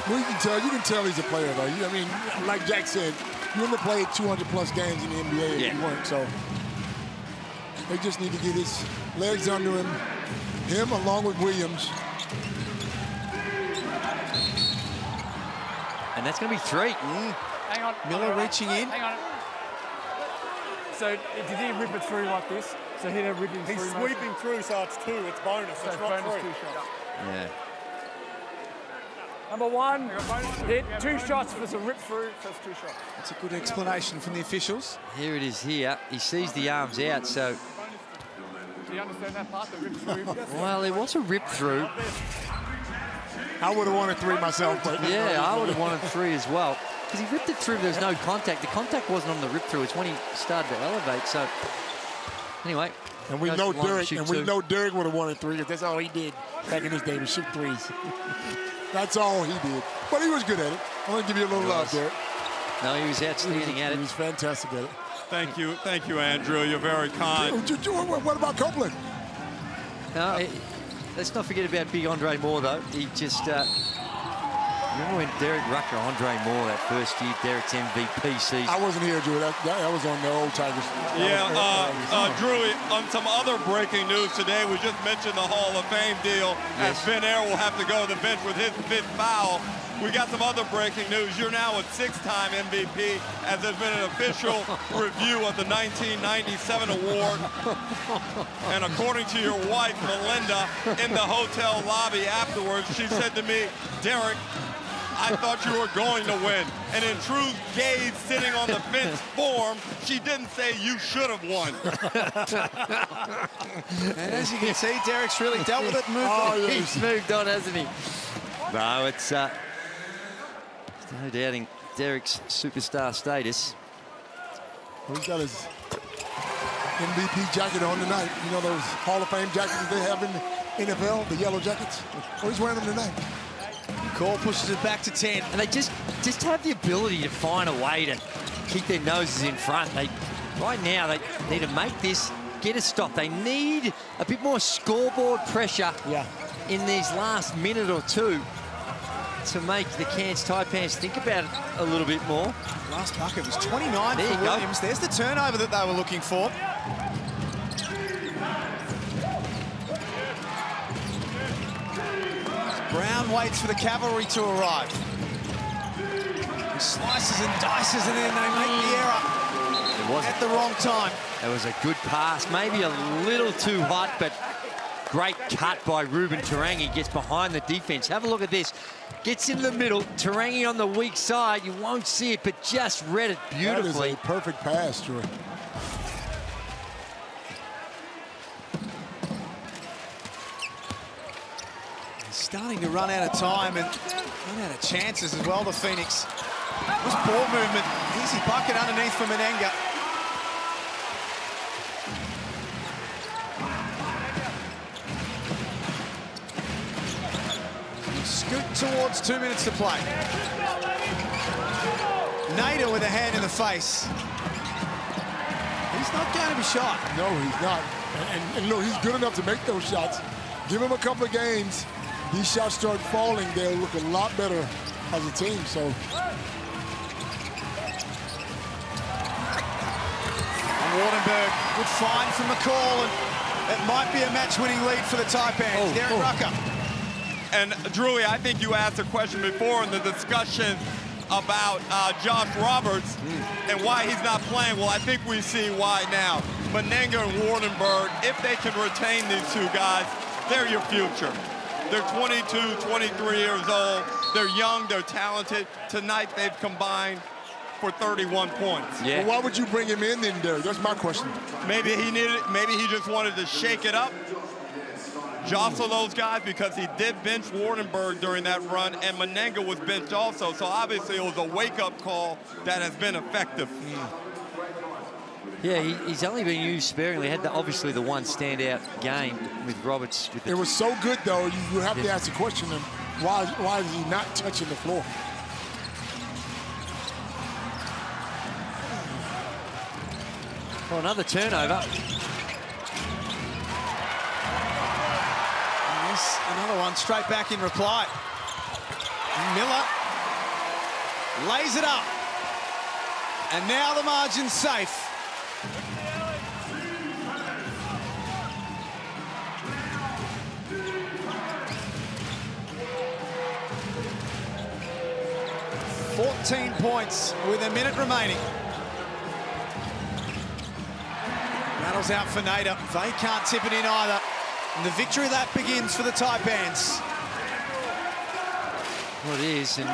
Well, you can tell he's a player, though. I mean, like Jack said, you wouldn't have played 200-plus games in the NBA if you weren't. So they just need to get his legs under him along with Williams. And that's going to be 3. Hang on. Miller reaching in. Hang on. So did he rip it through like this? So he'd have ripping through. He's sweeping through, so it's 2. It's bonus. So it's not bonus 3. 2 shots. Yeah. Number 1, hit 2 shots for some rip through, so it's 2 shots. That's a good explanation from the officials. Here it is here. He sees the arms out, so... Do you understand that part, the rip through? Well, it was a rip through. I would have wanted 3 myself. But yeah, I would have wanted 3 as well. Because he ripped it through, there was no contact. The contact wasn't on the rip through, it's when he started to elevate, so... Anyway. And we know Derek would have wanted 3, because that's all he did back in his day, was shoot 3s. That's all he did. But he was good at it. I want to give you a little love, Derek. No, he was outstanding at it. He was fantastic at it. Thank you, Andrew. You're very kind. What about Copeland? No, let's not forget about big Andre Moore, though. He just... remember when Derek Rucker, Andre Moore, that first year, Derek's MVP season? I wasn't here, Drew. That was on the old Tigers. Yeah, Drew, on some other breaking news today, we just mentioned the Hall of Fame deal, as Ben Air will have to go to the bench with his 5th foul. We got some other breaking news. You're now a 6-time MVP, as there's been an official review of the 1997 award. And according to your wife, Melinda, in the hotel lobby afterwards, she said to me, Derek, I thought you were going to win. And in true Gabe sitting on the fence form, she didn't say you should have won. And as you can see, Derek's really dealt with it and moved on. He's moved on, hasn't he? No, it's no Derek's superstar status. He's got his MVP jacket on tonight. You know those Hall of Fame jackets they have in the NFL, the yellow jackets? Oh, he's wearing them tonight. Call pushes it back to 10. And they just have the ability to find a way to keep their noses in front. Right now, they need to make this, get a stop. They need a bit more scoreboard pressure in these last minute or two to make the Cairns Taipans think about it a little bit more. Last bucket was 29 for Williams. There's the turnover that they were looking for. Brown waits for the cavalry to arrive. He slices and dices, and then they make the error at the wrong time. It was a good pass, maybe a little too hot, but great cut by Ruben Tarangi. Gets behind the defense. Have a look at this. Gets in the middle. Tarangi on the weak side. You won't see it, but just read it beautifully. That is a perfect pass, Troy. Starting to run out of time and run out of chances as well, the Phoenix. This ball movement, easy bucket underneath for Menenga. Scoot towards 2 minutes to play. Nader with a hand in the face. He's not going to be shot. No, he's not. And look, he's good enough to make those shots. Give him a couple of games. These shots start falling, they'll look a lot better as a team, so. Wardenberg, good find from McCall, and it might be a match-winning lead for the Taipans. Derek Rucker. And Drewy, I think you asked a question before in the discussion about Josh Roberts and why he's not playing. Well, I think we see why now. Menenga and Wardenberg, if they can retain these two guys, they're your future. They're 22, 23 years old. They're young, they're talented. Tonight, they've combined for 31 points. Yeah. Well, why would you bring him in then, Derek? That's my question. Maybe he just wanted to shake it up, jostle those guys, because he did bench Wardenberg during that run, and Menenga was benched also. So obviously it was a wake-up call that has been effective. Yeah, he's only been used sparingly. Had obviously the one standout game with Roberts. It was so good, though, you have to ask the question, why is he not touching the floor? Well, another turnover. And this, another one straight back in reply. Miller lays it up. And now the margin's safe. $14 points with a minute remaining. Battles out for Nader. They can't tip it in either. And the victory that begins for the Taipans. Well, it is. And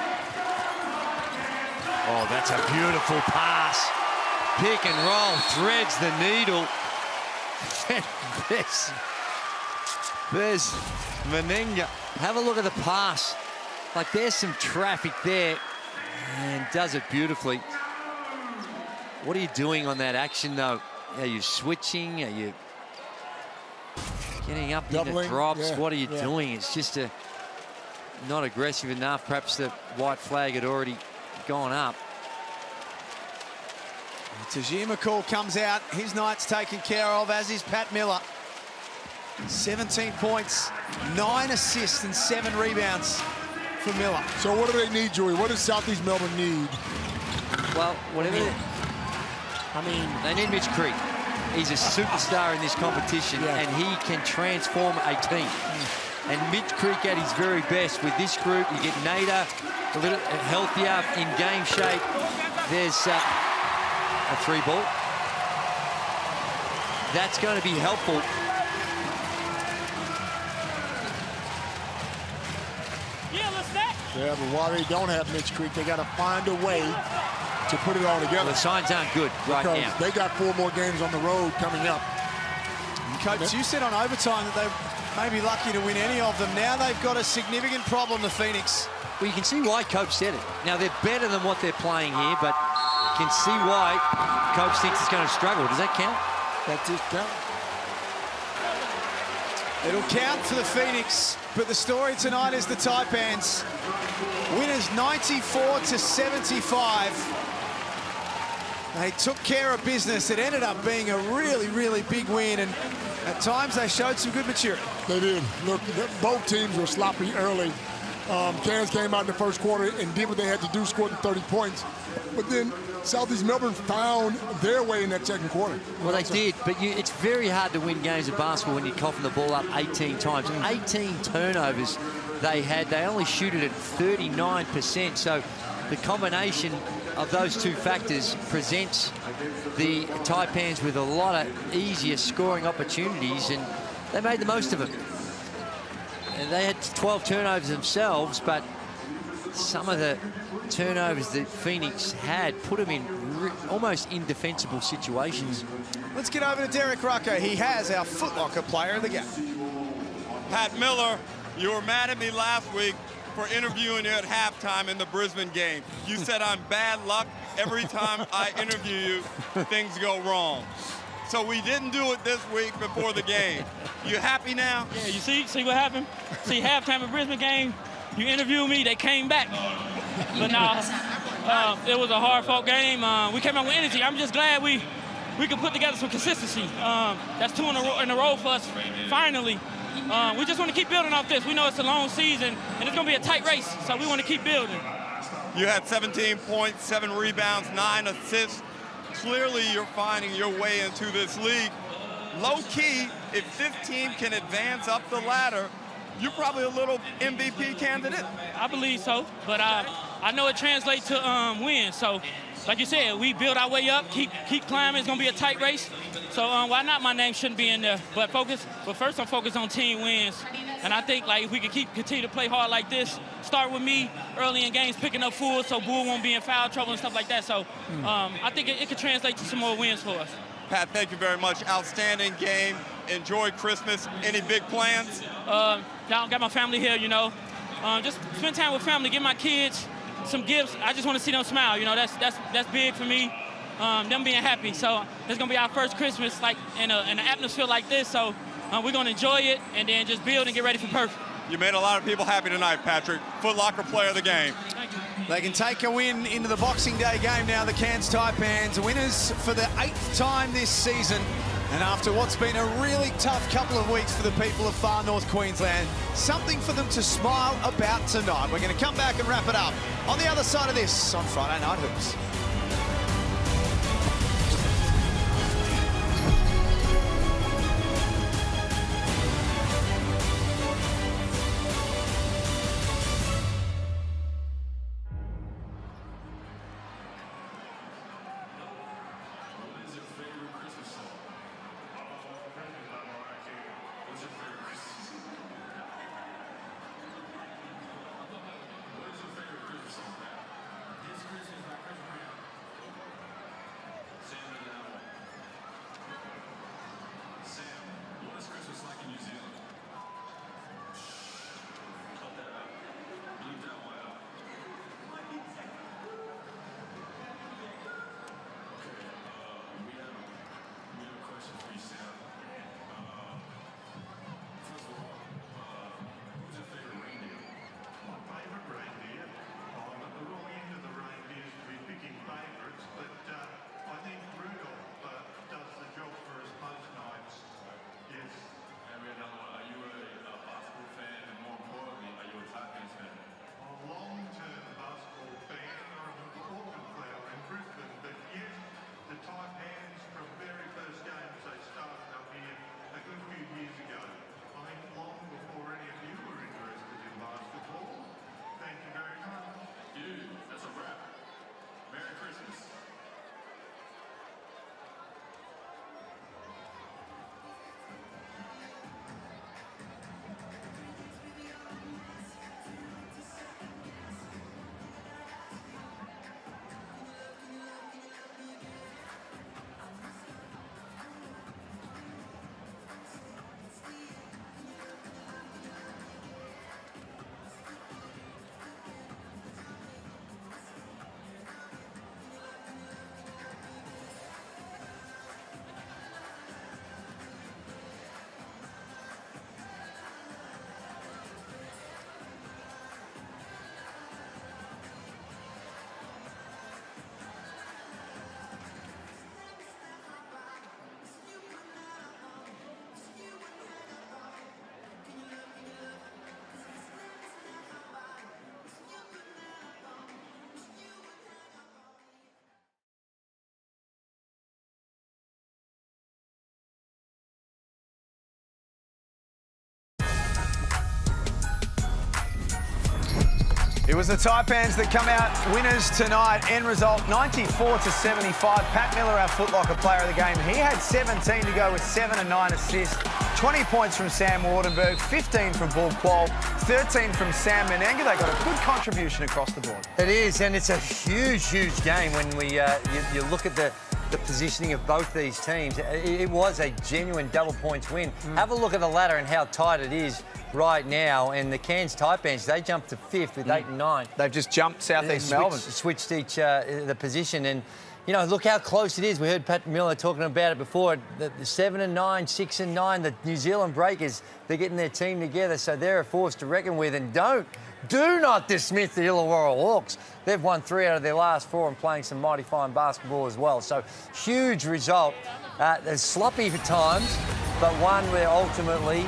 oh, that's a beautiful pass. Pick and roll, threads the needle. There's Menenga. Have a look at the pass. Like, there's some traffic there, and does it beautifully. What are you doing on that action, though? Are you switching? Are you getting up in the drops? Yeah, what are you doing? It's just not aggressive enough. Perhaps the white flag had already gone up. Tajir McCall comes out. His night's taken care of, as is Pat Miller. 17 points, 9 assists and 7 rebounds for Miller. So what do they need, Joey? What does Southeast Melbourne need? Well, whatever. They need Mitch Creek. He's a superstar in this competition, and he can transform a team. And Mitch Creek at his very best with this group. You get Nader a little healthier, in game shape. There's a 3-ball. That's going to be helpful. Yeah, but while they don't have Mitch Creek, they got to find a way to put it all together. Well, the signs aren't good right now. They got 4 more games on the road coming up. Coach, you said on overtime that they may be lucky to win any of them. Now they've got a significant problem, the Phoenix. Well, you can see why Coach said it. Now, they're better than what they're playing here, but you can see why Coach thinks it's going to struggle. Does that count? That just counts. It'll count for the Phoenix, but the story tonight is the Taipans. Winners 94-75. They took care of business. It ended up being a really, really big win, and at times they showed some good maturity. They did. Look, both teams were sloppy early. Cairns came out in the first quarter and did what they had to do, scored the 30 points. But then Southeast Melbourne found their way in that second quarter. Well, they did, but it's very hard to win games of basketball when you're coughing the ball up 18 times. 18 turnovers they had. They only shoot it at 39%. So the combination of those two factors presents the Taipans with a lot of easier scoring opportunities, and they made the most of it. And they had 12 turnovers themselves, but some of the turnovers that Phoenix had put them in almost indefensible situations. Let's get over to Derek Rucker. He has our Foot Locker player of the game. Pat Miller, you were mad at me last week for interviewing you at halftime in the Brisbane game. You said I'm bad luck. Every time I interview you, things go wrong. So we didn't do it this week before the game. You happy now? Yeah, you see what happened? See, halftime of Brisbane game, you interviewed me, they came back. But now, it was a hard-fought game. We came out with energy. I'm just glad we could put together some consistency. That's 2 in a row for us, finally. We just want to keep building off this. We know it's a long season, and it's going to be a tight race, so we want to keep building. You had 17 points, 7 rebounds, 9 assists. Clearly, you're finding your way into this league. Low-key, if this team can advance up the ladder, you're probably a little MVP candidate. I believe so, but I know it translates to wins. So, like you said, we build our way up, keep climbing. It's going to be a tight race. So why not? My name shouldn't be in there. But first I'm focused on team wins. And I think if we can continue to play hard like this, start with me early in games, picking up fouls so Bull won't be in foul trouble and stuff like that. So I think it could translate to some more wins for us. Pat, thank you very much. Outstanding game. Enjoy Christmas. Any big plans? I got my family here, just spend time with family, give my kids some gifts. I just want to see them smile. That's big for me. Them being happy. So it's gonna be our first Christmas in an atmosphere like this. So we're gonna enjoy it and then just build and get ready for perfect. You made a lot of people happy tonight, Patrick. Foot Locker player of the game. Thank you. They can take a win into the Boxing Day game now, the Cairns Taipans, winners for the 8th time this season. And after what's been a really tough couple of weeks for the people of far north Queensland, something for them to smile about tonight. We're going to come back and wrap it up on the other side of this on Friday Night Hoops. It was the Taipans that come out winners tonight. End result 94-75. Pat Miller, our Foot Locker player of the game, he had 17 to go with 7 and 9 assists. 20 points from Sam Wardenberg, 15 from Bull Qual, 13 from Sam Menenga. They got a good contribution across the board. It is, and it's a huge, huge game when we you look at the positioning of both these teams. It was a genuine double points win. Have a look at the ladder and how tight it is right now. And the Cairns Taipans, they jumped to 5th with 8 and 9. They've just jumped Southeast Melbourne. Switched each the position. And, you know, look how close it is. We heard Pat Miller talking about it before. The 7 and 9, 6 and 9, the New Zealand Breakers, they're getting their team together. So they're a force to reckon with. And do not dismiss the Illawarra Hawks. They've won 3 out of their last 4 and playing some mighty fine basketball as well. So huge result. They're sloppy for times, but one where ultimately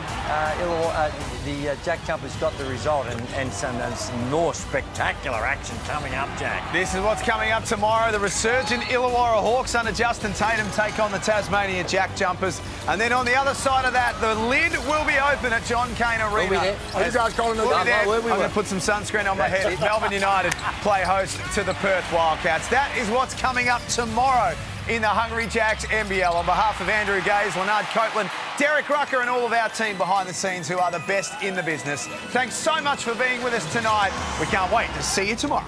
the Jack Jumpers got the result and some more spectacular action coming up, Jack. This is what's coming up tomorrow. The resurgent Illawarra Hawks under Justin Tatum take on the Tasmania Jack Jumpers. And then on the other side of that, the lid will be open at John Cain Arena. Are you guys calling I'm going to put some sunscreen on my head. Melbourne United play host to the Perth Wildcats. That is what's coming up tomorrow in the Hungry Jacks NBL. On behalf of Andrew Gaze, Leonard Copeland, Derek Rucker and all of our team behind the scenes who are the best in the business, thanks so much for being with us tonight. We can't wait to see you tomorrow.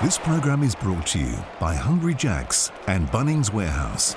This program is brought to you by Hungry Jacks and Bunnings Warehouse.